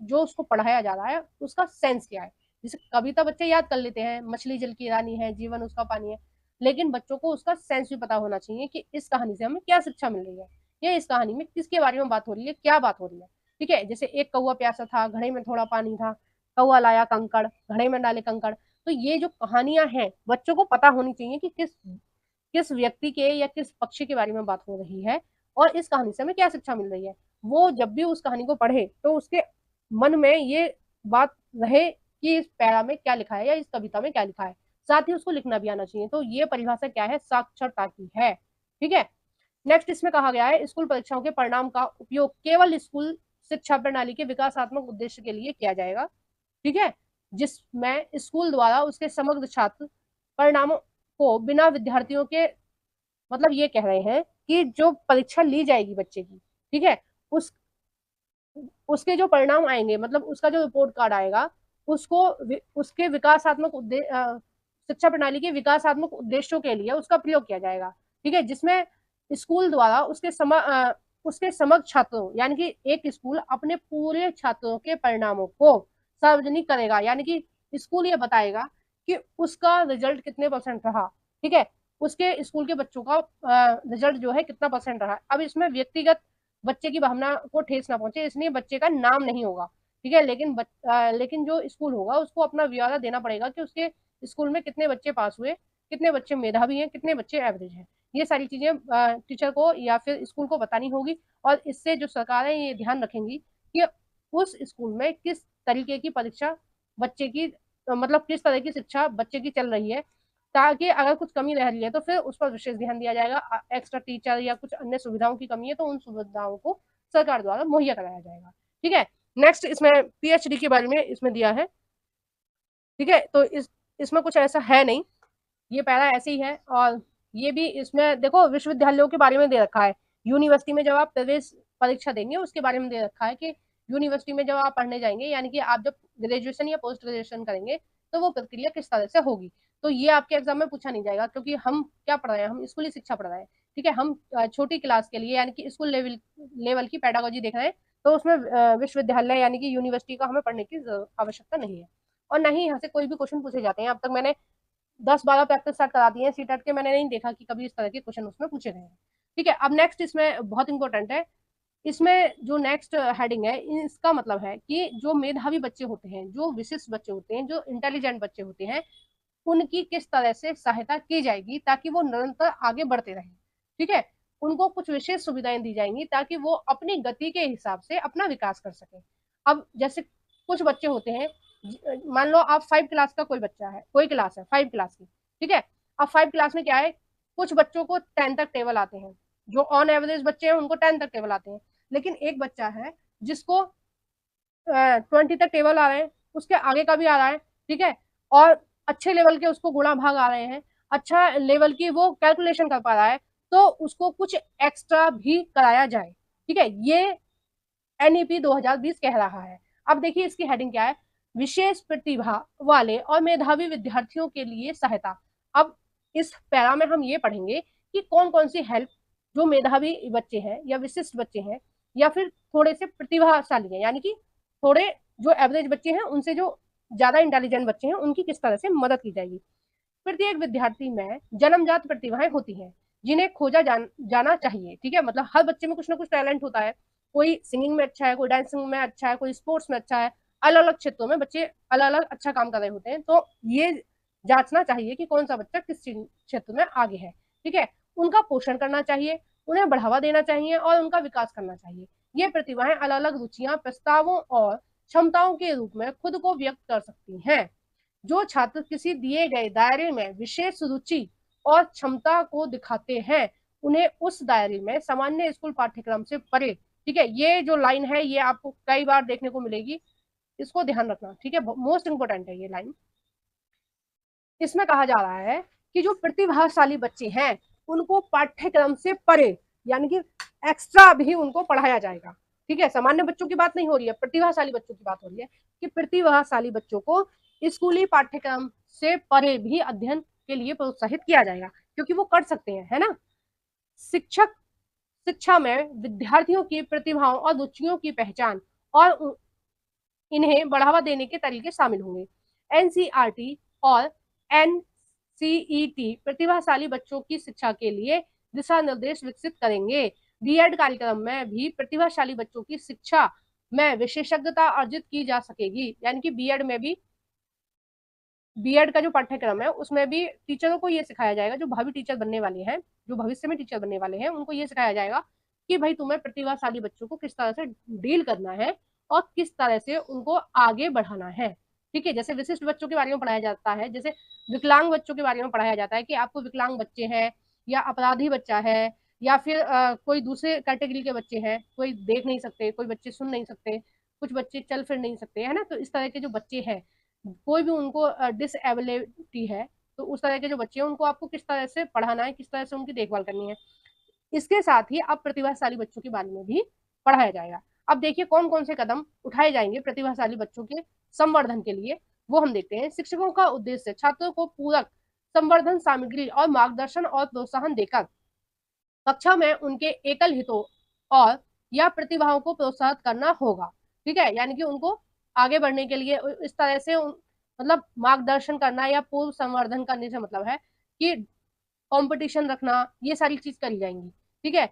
जो उसको पढ़ाया जा रहा है उसका सेंस क्या है। जैसे कविता बच्चे याद कर लेते हैं, मछली जल की रानी है, जीवन उसका पानी है, लेकिन बच्चों को उसका सेंस भी पता होना चाहिए कि इस कहानी से हमें क्या शिक्षा मिल रही है, या इस कहानी में किसके बारे में बात हो रही है, क्या बात हो रही है, ठीक है। जैसे एक कौवा प्यासा था, घड़े में थोड़ा पानी था, कौवा लाया कंकड़, घड़े में डाले कंकड़। तो ये जो कहानियां हैं बच्चों को पता होनी चाहिए कि किस किस व्यक्ति के या किस पक्षी के बारे में बात हो रही है, और इस कहानी से हमें क्या शिक्षा मिल रही है। वो जब भी उस कहानी को पढ़े तो उसके मन में ये बात रहे कि इस पैरा में क्या लिखा है या इस कविता में क्या लिखा है, साथ ही उसको लिखना भी आना चाहिए। तो ये परिभाषा क्या है, साक्षरता की है, ठीक है। नेक्स्ट इसमें कहा गया है, स्कूल परीक्षाओं के परिणाम का उपयोग केवल स्कूल शिक्षा प्रणाली के विकासात्मक उद्देश्य के लिए किया जाएगा, ठीक है, जिसमें स्कूल द्वारा उसके समग्र छात्र परिणामों को बिना विद्यार्थियों के, मतलब ये कह रहे हैं कि जो परीक्षा ली जाएगी बच्चे की, ठीक है, उस उसके जो परिणाम आएंगे, मतलब उसका जो रिपोर्ट कार्ड आएगा, उसको उसके विकासात्मक उद्देश्य, शिक्षा प्रणाली के विकासात्मक उद्देश्यों के लिए उसका प्रयोग किया जाएगा, ठीक है, जिसमें स्कूल द्वारा उसके समग्र छात्रों, यानी कि एक स्कूल अपने पूरे छात्रों के परिणामों को सार्वजनिक करेगा, यानी कि स्कूल ये बताएगा कि उसका रिजल्ट कितने परसेंट रहा, ठीक है, उसके स्कूल के बच्चों का रिजल्ट जो है कितना परसेंट रहा। अब इसमें व्यक्तिगत बच्चे की भावना को ठेस ना पहुंचे, इसलिए बच्चे का नाम नहीं होगा, ठीक है, लेकिन जो स्कूल होगा उसको अपना ब्यौरा देना पड़ेगा कि उसके स्कूल में कितने बच्चे पास हुए, कितने बच्चे मेधावी हैं, कितने बच्चे एवरेज हैं। ये सारी चीजें टीचर को या फिर स्कूल को बतानी होगी, और इससे जो सरकार है ये ध्यान रखेंगी कि उस स्कूल में किस तरीके की परीक्षा बच्चे की, मतलब किस तरह की शिक्षा बच्चे की चल रही है, ताकि अगर कुछ कमी रह रही है तो फिर उस पर विशेष ध्यान दिया जाएगा। एक्स्ट्रा टीचर या कुछ अन्य सुविधाओं की कमी है तो उन सुविधाओं को सरकार द्वारा मुहैया कराया जाएगा, ठीक है। नेक्स्ट इसमें पीएचडी के बारे में इसमें दिया है, ठीक है, तो इसमें कुछ ऐसा है नहीं, ये पहला ऐसे ही है। और ये भी इसमें देखो विश्वविद्यालयों के बारे में दे रखा है, यूनिवर्सिटी में जब आप प्रवेश परीक्षा देंगे उसके बारे में दे रखा है कि यूनिवर्सिटी में जब आप पढ़ने जाएंगे, यानी कि आप जब ग्रेजुएशन या पोस्ट ग्रेजुएशन करेंगे तो वो प्रक्रिया किस तरह से होगी। तो ये आपके एग्जाम में पूछा नहीं जाएगा, क्योंकि हम क्या पढ़ रहे हैं, हम स्कूली शिक्षा पढ़ रहे हैं, ठीक है, हम छोटी क्लास के लिए यानी कि स्कूल लेवल की पैडागोजी देख रहे हैं, तो उसमें विश्वविद्यालय यानी कि यूनिवर्सिटी का हमें पढ़ने की आवश्यकता नहीं है। और नहीं यहाँ से कोई भी क्वेश्चन पूछे जाते हैं, अब तक मैंने 10-12 प्रैक्टिस स्टार्ट करा दिए हैं सीटेट के, मैंने नहीं देखा कि कभी इस तरह के क्वेश्चन उसमें पूछे गए हैं, ठीक है। अब नेक्स्ट इसमें बहुत इंपॉर्टेंट है, इसमें जो नेक्स्ट हेडिंग है इसका मतलब है कि जो मेधावी बच्चे होते हैं, जो विशिष्ट बच्चे होते हैं, जो इंटेलिजेंट बच्चे होते हैं, उनकी किस तरह से सहायता की जाएगी ताकि वो निरंतर आगे बढ़ते रहें, ठीक है। उनको कुछ विशेष सुविधाएं दी जाएंगी ताकि वो अपनी गति के हिसाब से अपना विकास कर सके। अब जैसे कुछ बच्चे होते हैं, मान लो आप 5 क्लास का कोई बच्चा है, कोई क्लास है 5 क्लास की, ठीक है। अब 5 क्लास में क्या है, कुछ बच्चों को 10 तक टेबल आते हैं, जो ऑन एवरेज बच्चे हैं उनको 10 तक टेबल आते हैं, लेकिन एक बच्चा है जिसको 20 तक टेबल आ रहे हैं, उसके आगे का भी आ रहा है, ठीक है, और अच्छे लेवल के उसको गुणा भाग आ रहे हैं, अच्छा लेवल की वो कैलकुलेशन कर पा रहा है, तो उसको कुछ एक्स्ट्रा भी कराया जाए, ठीक है, ये एनईपी 2020 कह रहा है। अब देखिए इसकी हेडिंग क्या है, विशेष प्रतिभा वाले और मेधावी विद्यार्थियों के लिए सहायता। अब इस पैरा में हम ये पढ़ेंगे कि कौन कौन सी हेल्प जो मेधावी बच्चे हैं या विशिष्ट बच्चे हैं या फिर थोड़े से प्रतिभाशाली हैं, यानी कि थोड़े जो एवरेज बच्चे हैं उनसे जो ज्यादा इंटेलिजेंट बच्चे हैं उनकी किस तरह से मदद की जाएगी। प्रत्येक विद्यार्थी में जन्मजात प्रतिभाएं होती हैं जिन्हें खोजा जाना चाहिए, ठीक है, मतलब हर बच्चे में कुछ ना कुछ टैलेंट होता है, कोई सिंगिंग में अच्छा है, कोई डांसिंग में अच्छा है, कोई स्पोर्ट्स में अच्छा है, अलग अलग क्षेत्रों में बच्चे अलग अलग अच्छा काम कर रहे होते हैं, तो ये जांचना चाहिए कि कौन सा बच्चा किस क्षेत्र में आगे है, ठीक है, उनका पोषण करना चाहिए, उन्हें बढ़ावा देना चाहिए और उनका विकास करना चाहिए। ये प्रतिभाएं अलग अलग रुचियां, प्रस्तावों और क्षमताओं के रूप में खुद को व्यक्त कर सकती हैं। जो छात्र किसी दिए गए दायरे में विशेष रुचि और क्षमता को दिखाते हैं उन्हें उस दायरे में सामान्य स्कूल पाठ्यक्रम से परे, ठीक है, ये जो लाइन है ये आपको कई बार देखने को मिलेगी, इसको ध्यान रखना, ठीक है, मोस्ट इंपोर्टेंट है ये लाइन। इसमें कहा जा रहा है कि जो प्रतिभाशाली बच्चे हैं उनको पाठ्यक्रम से परे यानी कि एक्स्ट्रा भी उनको पढ़ाया जाएगा, ठीक है, सामान्य बच्चों की बात नहीं हो रही है, प्रतिभाशाली बच्चों की बात हो रही है कि प्रतिभाशाली बच्चों को स्कूली पाठ्यक्रम से परे भी अध्ययन के लिए प्रोत्साहित किया जाएगा, क्योंकि वो कर सकते हैं, है ना। शिक्षक शिक्षा में विद्यार्थियों की प्रतिभाओं और रुचियों की पहचान और इन्हें बढ़ावा देने के तरीके शामिल होंगे। एनसीईआरटी और एनसीईटी प्रतिभाशाली बच्चों की शिक्षा के लिए दिशा निर्देश विकसित करेंगे। बीएड कार्यक्रम में भी प्रतिभाशाली बच्चों की शिक्षा में विशेषज्ञता अर्जित की जा सकेगी, यानी कि बीएड में भी, बीएड का जो पाठ्यक्रम है उसमें भी टीचरों को ये सिखाया जाएगा, जो भावी टीचर बनने वाले हैं, जो भविष्य में टीचर बनने वाले हैं, उनको ये सिखाया जाएगा कि भाई तुम्हें प्रतिभाशाली बच्चों को किस तरह से डील करना है और किस तरह से उनको आगे बढ़ाना है, ठीक है। जैसे विशिष्ट बच्चों के बारे में पढ़ाया जाता है, जैसे विकलांग बच्चों के बारे में पढ़ाया जाता है कि आपको विकलांग बच्चे हैं या अपराधी बच्चा है या फिर कोई दूसरे कैटेगरी के बच्चे हैं, कोई देख नहीं सकते, कोई बच्चे सुन नहीं सकते, कुछ बच्चे चल फिर नहीं सकते, है ना। तो इस तरह के जो बच्चे हैं, कोई भी उनको डिसएबिलिटी है, तो उस तरह के जो बच्चे हैं उनको आपको किस तरह से पढ़ाना है, किस तरह से उनकी देखभाल करनी है। इसके साथ ही अब प्रतिभाशाली बच्चों के बारे में भी पढ़ाया जाएगा। अब देखिए कौन कौन से कदम उठाए जाएंगे प्रतिभाशाली बच्चों के संवर्धन के लिए, वो हम देखते हैं। शिक्षकों का उद्देश्य छात्रों को पूरक संवर्धन सामग्री और मार्गदर्शन और प्रोत्साहन देकर कक्षा में उनके एकल हितों और या प्रतिभाओं को प्रोत्साहित करना होगा, ठीक है, यानी कि उनको आगे बढ़ने के लिए इस तरह से मतलब मार्गदर्शन करना या पूर्व संवर्धन करने से मतलब है कि कंपटीशन रखना, ये सारी चीज करी जाएंगी, ठीक है।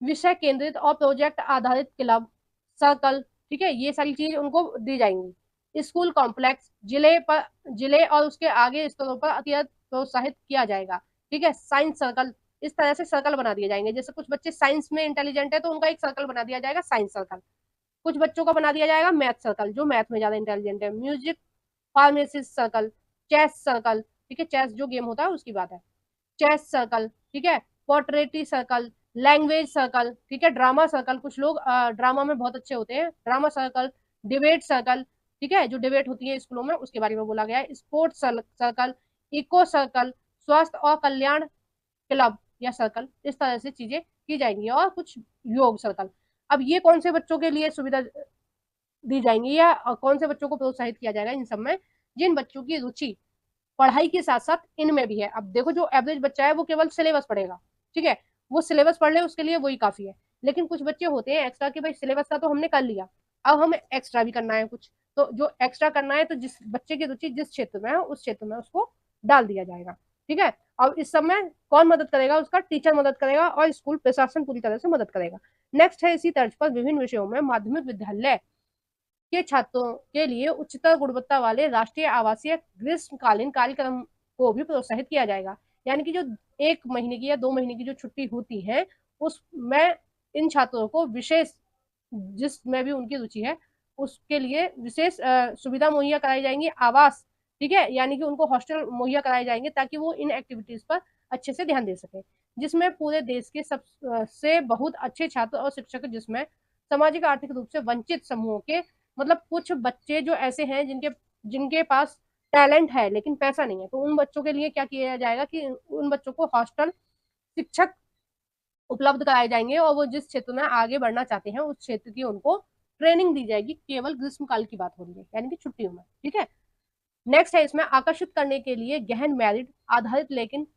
विषय केंद्रित और प्रोजेक्ट आधारित क्लब, सर्कल, ठीक है, ये सारी चीज उनको दी जाएंगी। स्कूल कॉम्प्लेक्स जिले और उसके आगे स्तरों पर अत्यधिक प्रोत्साहित किया जाएगा, ठीक है। साइंस सर्कल, इस तरह से सर्कल बना दिए जाएंगे, जैसे कुछ बच्चे साइंस में इंटेलिजेंट है तो उनका एक सर्कल बना दिया जाएगा साइंस सर्कल, कुछ बच्चों का बना दिया जाएगा मैथ सर्कल, जो मैथ में ज्यादा इंटेलिजेंट है। Music pharmacist circle, chess circle, ठीक है, चेस जो गेम होता है उसकी बात है, चेस सर्कल, ठीक है, पोर्ट्रेटी सर्कल, लैंग्वेज सर्कल, ठीक है, ड्रामा सर्कल, कुछ लोग ड्रामा में बहुत अच्छे होते हैं, ड्रामा सर्कल, डिबेट सर्कल, ठीक है, जो डिबेट होती है स्कूलों में उसके बारे में बोला गया है। स्पोर्ट्स सर्कल, इको सर्कल, स्वास्थ्य और कल्याण क्लब या सर्कल, इस तरह से चीजें की जाएंगी। और कुछ योग सर्कल। अब ये कौन से बच्चों के लिए सुविधा दी जाएंगी या कौन से बच्चों को प्रोत्साहित किया जाएगा, इन सब में जिन बच्चों की रुचि पढ़ाई के साथ साथ इनमें भी है। अब देखो जो एवरेज बच्चा है वो केवल सिलेबस पढ़ेगा, ठीक है, वो सिलेबस पढ़ ले उसके लिए वही काफी है। लेकिन कुछ बच्चे होते हैं एक्स्ट्रा के, भाई सिलेबस का तो हमने कर लिया, अब हमें एक्स्ट्रा भी करना है कुछ, तो जो एक्स्ट्रा करना है तो जिस बच्चे की रुचि जिस क्षेत्र में है उस क्षेत्र में उसको डाल दिया जाएगा, ठीक है। और इस सब में कौन मदद करेगा, उसका टीचर मदद करेगा और स्कूल प्रशासन पूरी तरह से मदद करेगा। नेक्स्ट है, इसी तर्ज पर विभिन्न विषयों में माध्यमिक विद्यालय के छात्रों के लिए उच्चतर गुणवत्ता वाले राष्ट्रीय आवासीय ग्रीष्मकालीन कार्यक्रम को भी प्रोत्साहित किया जाएगा, यानी कि जो 1 महीने की या 2 महीने की जो छुट्टी होती है उसमें इन छात्रों को विशेष, जिसमें भी उनकी रुचि है उसके लिए विशेष सुविधा मुहैया कराई जाएंगी, आवास, ठीक है, यानी कि उनको हॉस्टल मुहैया कराए जाएंगे ताकि वो इन एक्टिविटीज पर अच्छे से ध्यान दे सके, जिसमें पूरे देश के सबसे बहुत अच्छे छात्र और शिक्षक, जिसमें सामाजिक आर्थिक रूप से वंचित समूहों के, मतलब कुछ बच्चे जो ऐसे हैं जिनके जिनके पास टैलेंट है लेकिन पैसा नहीं है, तो उन बच्चों के लिए क्या किया जाएगा कि उन बच्चों को हॉस्टल शिक्षक उपलब्ध कराए जाएंगे और वो जिस क्षेत्र में आगे बढ़ना चाहते हैं उस क्षेत्र की उनको ट्रेनिंग दी जाएगी। केवल ग्रीष्मकाल की बात हो रही है, यानी कि छुट्टियों में, ठीक है। नेक्स्ट है, इसमें आकर्षित करने के लिए गहन मेरिट आधारित लेकिन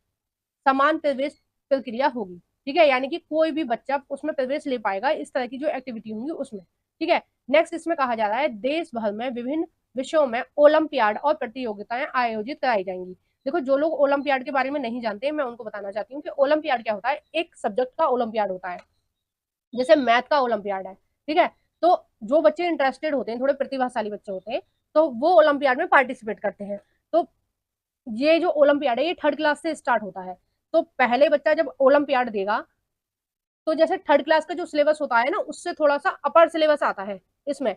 समान प्रवेश प्रक्रिया होगी, ठीक है, यानी कि कोई भी बच्चा उसमें प्रवेश ले पाएगा, इस तरह की जो एक्टिविटी होंगी उसमें, ठीक है। नेक्स्ट इसमें कहा जा रहा है, देश भर में विभिन्न विषयों में ओलंपियाड और प्रतियोगिताएं आयोजित कराई जाएंगी। देखो जो लोग ओलंपियाड के बारे में नहीं जानते, मैं उनको बताना चाहती हूँ कि ओलंपियाड क्या होता है। एक सब्जेक्ट का ओलंपियाड होता है, जैसे मैथ का ओलंपियाड है, ठीक है, तो जो बच्चे इंटरेस्टेड होते हैं, थोड़े प्रतिभाशाली बच्चे होते हैं, तो वो ओलंपियाड में पार्टिसिपेट करते हैं। तो ये जो ओलंपियाड है ये 3rd क्लास से स्टार्ट होता है। तो पहले बच्चा जब ओलंपियाड देगा तो जैसे 3rd क्लास का जो सिलेबस होता है ना उससे थोड़ा सा अपर सिलेबस आता है इसमें,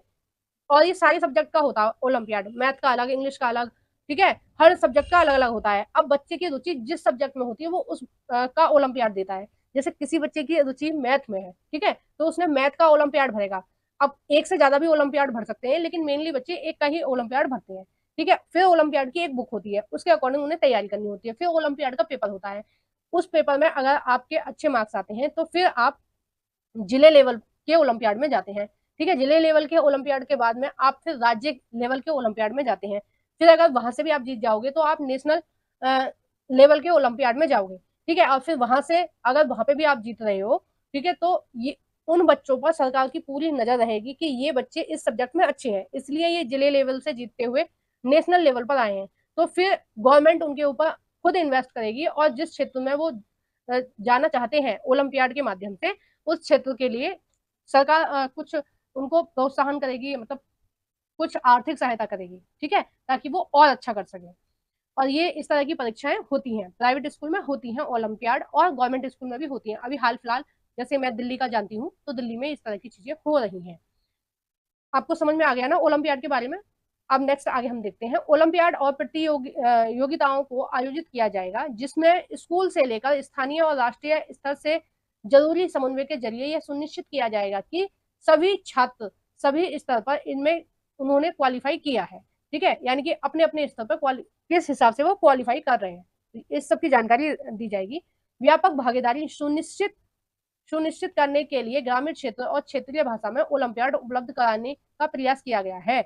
और ये सारे सब्जेक्ट का होता है ओलंपियाड, मैथ का अलग, इंग्लिश का अलग, ठीक है, हर सब्जेक्ट का अलग अलग होता है। अब बच्चे की रुचि जिस सब्जेक्ट में होती है वो उस का ओलंपियाड देता है। जैसे किसी बच्चे की रुचि मैथ में है, ठीक है, तो उसने मैथ का ओलंपियाड भरेगा। अब एक से ज्यादा भी ओलंपियाड भर सकते हैं, लेकिन मेनली बच्चे एक का ही ओलंपियाड भरते हैं। ठीक है, फिर ओलंपियाड की एक बुक होती है, उसके अकॉर्डिंग उन्हें तैयारी करनी होती है। फिर ओलंपियाड का पेपर होता है। उस पेपर में अगर आपके अच्छे मार्क्स आते हैं तो फिर आप जिले लेवल के ओलंपियाड में जाते हैं। ठीक है, जिले लेवल के ओलंपियाड के बाद में आप फिर राज्य लेवल के ओलंपियाड में जाते हैं। फिर अगर वहां से भी आप जीत जाओगे तो आप नेशनल लेवल के ओलंपियाड में जाओगे। ठीक है, और फिर वहां से अगर वहां पे भी आप जीत रहे हो, ठीक है, तो ये उन बच्चों पर सरकार की पूरी नजर रहेगी कि ये बच्चे इस सब्जेक्ट में अच्छे हैं, इसलिए ये जिले लेवल से जीतते हुए नेशनल लेवल पर आए हैं। तो फिर गवर्नमेंट उनके ऊपर खुद इन्वेस्ट करेगी और जिस क्षेत्र में वो जाना चाहते हैं ओलंपियाड के माध्यम से, उस क्षेत्र के लिए सरकार कुछ उनको प्रोत्साहन करेगी, मतलब कुछ आर्थिक सहायता करेगी। ठीक है, ताकि वो और अच्छा कर सके। और ये इस तरह की परीक्षाएं होती हैं, प्राइवेट स्कूल में होती हैं ओलंपियाड, और गवर्नमेंट स्कूल में भी होती हैं। अभी हाल फिलहाल जैसे मैं दिल्ली का जानती हूँ, तो दिल्ली में इस तरह की चीजें हो रही हैं। आपको समझ में आ गया ना ओलंपियाड के बारे में। अब नेक्स्ट आगे हम देखते हैं, ओलंपियाड और प्रतियोगिताओं को आयोजित किया जाएगा जिसमें स्कूल से लेकर स्थानीय और राष्ट्रीय स्तर से जरूरी समन्वय के जरिए यह सुनिश्चित किया जाएगा कि सभी छात्र सभी स्तर पर इनमें उन्होंने क्वालिफाई किया है। ठीक है, यानी कि अपने अपने स्तर पर किस हिसाब से वो क्वालिफाई कर रहे हैं, इस सब की जानकारी दी जाएगी। व्यापक भागीदारी सुनिश्चित करने के लिए ग्रामीण क्षेत्र और क्षेत्रीय भाषा में ओलंपियाड उपलब्ध कराने का प्रयास किया गया है,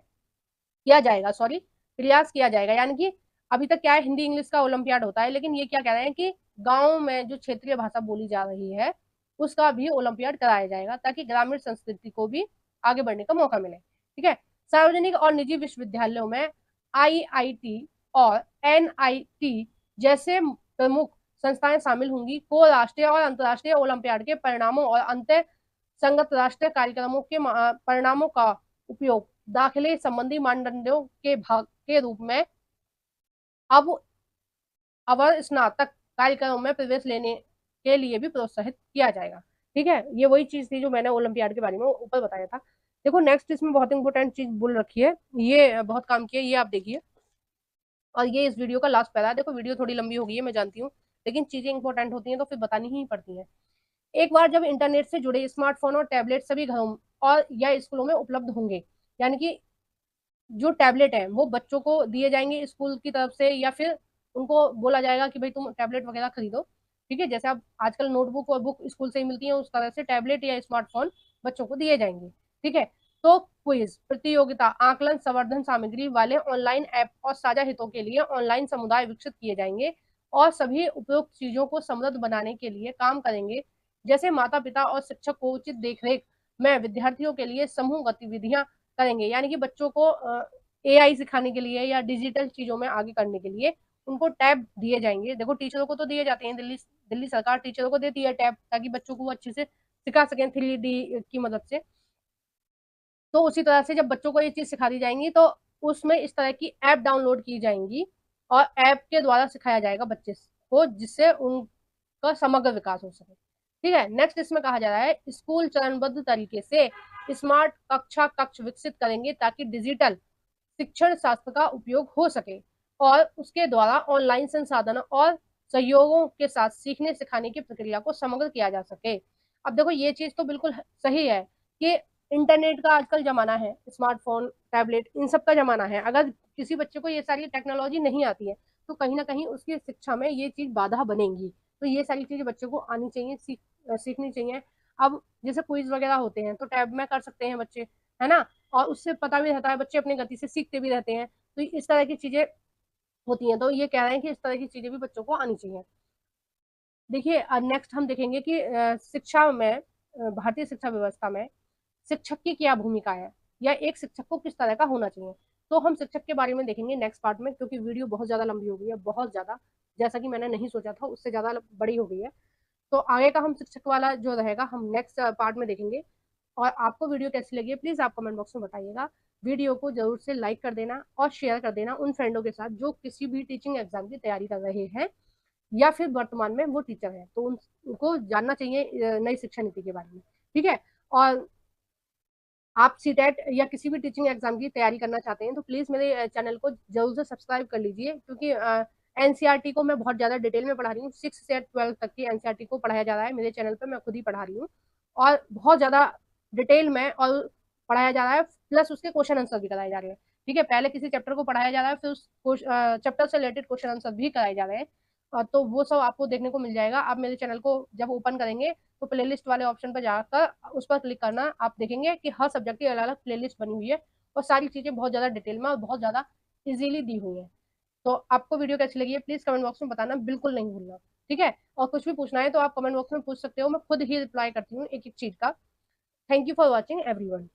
किया जाएगा, सॉरी, प्रयास किया जाएगा। यानी कि अभी तक क्या है, हिंदी इंग्लिश का ओलंपियाड होता है, लेकिन ये क्या कह रहे हैं कि गांव में जो क्षेत्रीय भाषा बोली जा रही है उसका भी ओलंपियाड कराया जाएगा, ताकि ग्रामीण संस्कृति को भी आगे बढ़ने का मौका मिले। ठीक है, सार्वजनिक और निजी विश्वविद्यालयों में आईआईटी और एनआईटी जैसे प्रमुख संस्थाएं शामिल होंगी, को राष्ट्रीय और अंतर्राष्ट्रीय ओलंपियाड के परिणामों और अंतर संगत राष्ट्रीय कार्यक्रमों के परिणामों का उपयोग दाखिले संबंधी मानदंडों के भाग के रूप में अब अवर स्नातक कार्यक्रमों में प्रवेश लेने के लिए भी प्रोत्साहित किया जाएगा। ठीक है, ये वही चीज थी जो मैंने ओलंपियाड के बारे में ऊपर बताया था। देखो नेक्स्ट इसमें बहुत इंपॉर्टेंट चीज बोल रखी है, ये बहुत काम की है, ये आप देखिए। और ये इस वीडियो का लास्ट पैरा है। देखो वीडियो थोड़ी लंबी हो गई है, मैं जानती हूँ, लेकिन चीजें इंपॉर्टेंट होती हैं तो फिर बतानी ही पड़ती है। एक बार जब इंटरनेट से जुड़े स्मार्टफोन और टैबलेट सभी घरों और या स्कूलों में उपलब्ध होंगे, यानी कि जो टैबलेट है वो बच्चों को दिए जाएंगे स्कूल की तरफ से, या फिर उनको बोला जाएगा कि भाई तुम टैबलेट वगैरह खरीदो। ठीक है, जैसे अब आजकल नोटबुक और बुक स्कूल से ही मिलती है, उस तरह से टैबलेट या स्मार्टफोन बच्चों को दिए जाएंगे। ठीक है, तो क्विज प्रतियोगिता, आकलन, संवर्धन सामग्री वाले ऑनलाइन ऐप और साझा हितों के लिए ऑनलाइन समुदाय विकसित किए जाएंगे और सभी उपयुक्त चीजों को समृद्ध बनाने के लिए काम करेंगे। जैसे माता पिता और शिक्षक को उचित देखरेख में विद्यार्थियों के लिए समूह गतिविधियां करेंगे, यानी कि बच्चों को एआई सिखाने के लिए या डिजिटल चीजों में आगे करने के लिए उनको टैब दिए जाएंगे। देखो टीचरों को तो दिए जाते हैं, दिल्ली दिल्ली सरकार टीचरों को देती है टैब, ताकि बच्चों को वो अच्छे से सिखा सकें 3D की मदद से। तो उसी तरह से जब बच्चों को ये चीज सिखा दी जाएंगी तो उसमें इस तरह की ऐप डाउनलोड की जाएंगी और ऐप के द्वारा सिखाया जाएगा बच्चे को, जिससे उनका समग्र विकास हो सके। ठीक है, नेक्स्ट इसमें कहा जा रहा है स्कूल चरणबद्ध तरीके से स्मार्ट कक्षा कक्ष विकसित करेंगे ताकि डिजिटल शिक्षण शास्त्र का उपयोग हो सके और उसके द्वारा ऑनलाइन संसाधन और सहयोगों के साथ सीखने सिखाने की प्रक्रिया को समग्र किया जा सके। अब देखो ये चीज तो बिल्कुल सही है कि इंटरनेट का आजकल जमाना है, स्मार्टफोन टैबलेट इन सब का जमाना है। अगर किसी बच्चे को ये सारी टेक्नोलॉजी नहीं आती है तो कहीं ना कहीं उसकी शिक्षा में ये चीज बाधा बनेगी। तो ये सारी चीजें बच्चे को आनी चाहिए, सीखनी चाहिए। अब जैसे क्विज वगैरह होते हैं तो टैब में कर सकते हैं बच्चे, है ना, और उससे पता भी रहता है, बच्चे अपनी गति से सीखते भी रहते हैं। तो इस तरह की चीजें होती हैं, तो ये कह रहे हैं कि इस तरह की चीजें भी बच्चों को आनी चाहिए। देखिए नेक्स्ट हम देखेंगे कि शिक्षा में भारतीय शिक्षा व्यवस्था में शिक्षक की क्या भूमिका है, या एक शिक्षक को किस तरह का होना चाहिए। तो हम शिक्षक के बारे में देखेंगे नेक्स्ट पार्ट में, क्योंकि वीडियो बहुत ज्यादा लंबी हो गई है, बहुत ज्यादा, जैसा कि मैंने नहीं सोचा था उससे ज्यादा बड़ी हो गई है। तो आगे का हम शिक्षक वाला जो रहेगा हम नेक्स्ट पार्ट में देखेंगे। और आपको वीडियो कैसी लगी है प्लीज आप कमेंट बॉक्स में बताइएगा। वीडियो को जरूर से लाइक कर देना और शेयर कर देना उन फ्रेंडों के साथ जो किसी भी टीचिंग एग्जाम की तैयारी कर रहे हैं या फिर वर्तमान में वो टीचर है, तो उनको जानना चाहिए नई शिक्षा नीति के बारे में। ठीक है, और आप सीटेट या किसी भी टीचिंग एग्जाम की तैयारी करना चाहते हैं तो प्लीज मेरे चैनल को जरूर से सब्सक्राइब कर लीजिए, क्योंकि एनसीईआरटी को मैं बहुत ज्यादा डिटेल में पढ़ा रही हूँ। 6 से 12 तक की एनसीईआरटी को पढ़ाया जा रहा है मेरे चैनल पर, मैं खुद ही पढ़ा रही हूँ और बहुत ज्यादा डिटेल में और पढ़ाया जा रहा है, प्लस उसके क्वेश्चन आंसर भी कराए जा रहे हैं। ठीक है, पहले किसी चैप्टर को पढ़ाया जा रहा है, फिर उस चैप्टर से रिलेटेड क्वेश्चन आंसर भी कराए जा रहे हैं। तो वो सब आपको देखने को मिल जाएगा। आप मेरे चैनल को जब ओपन करेंगे तो प्लेलिस्ट वाले ऑप्शन पर जाकर उस पर क्लिक करना, आप देखेंगे कि हर सब्जेक्ट की अलग अलग प्लेलिस्ट बनी हुई है और सारी चीजें बहुत ज्यादा डिटेल में और बहुत ज्यादा इजीली दी हुई है। तो आपको वीडियो कैसी लगी है प्लीज कमेंट बॉक्स में बताना बिल्कुल नहीं भूलना। ठीक है, और कुछ भी पूछना है तो आप कमेंट बॉक्स में पूछ सकते हो, मैं खुद ही रिप्लाई करती हूँ एक एक चीज का। Thank you for watching everyone.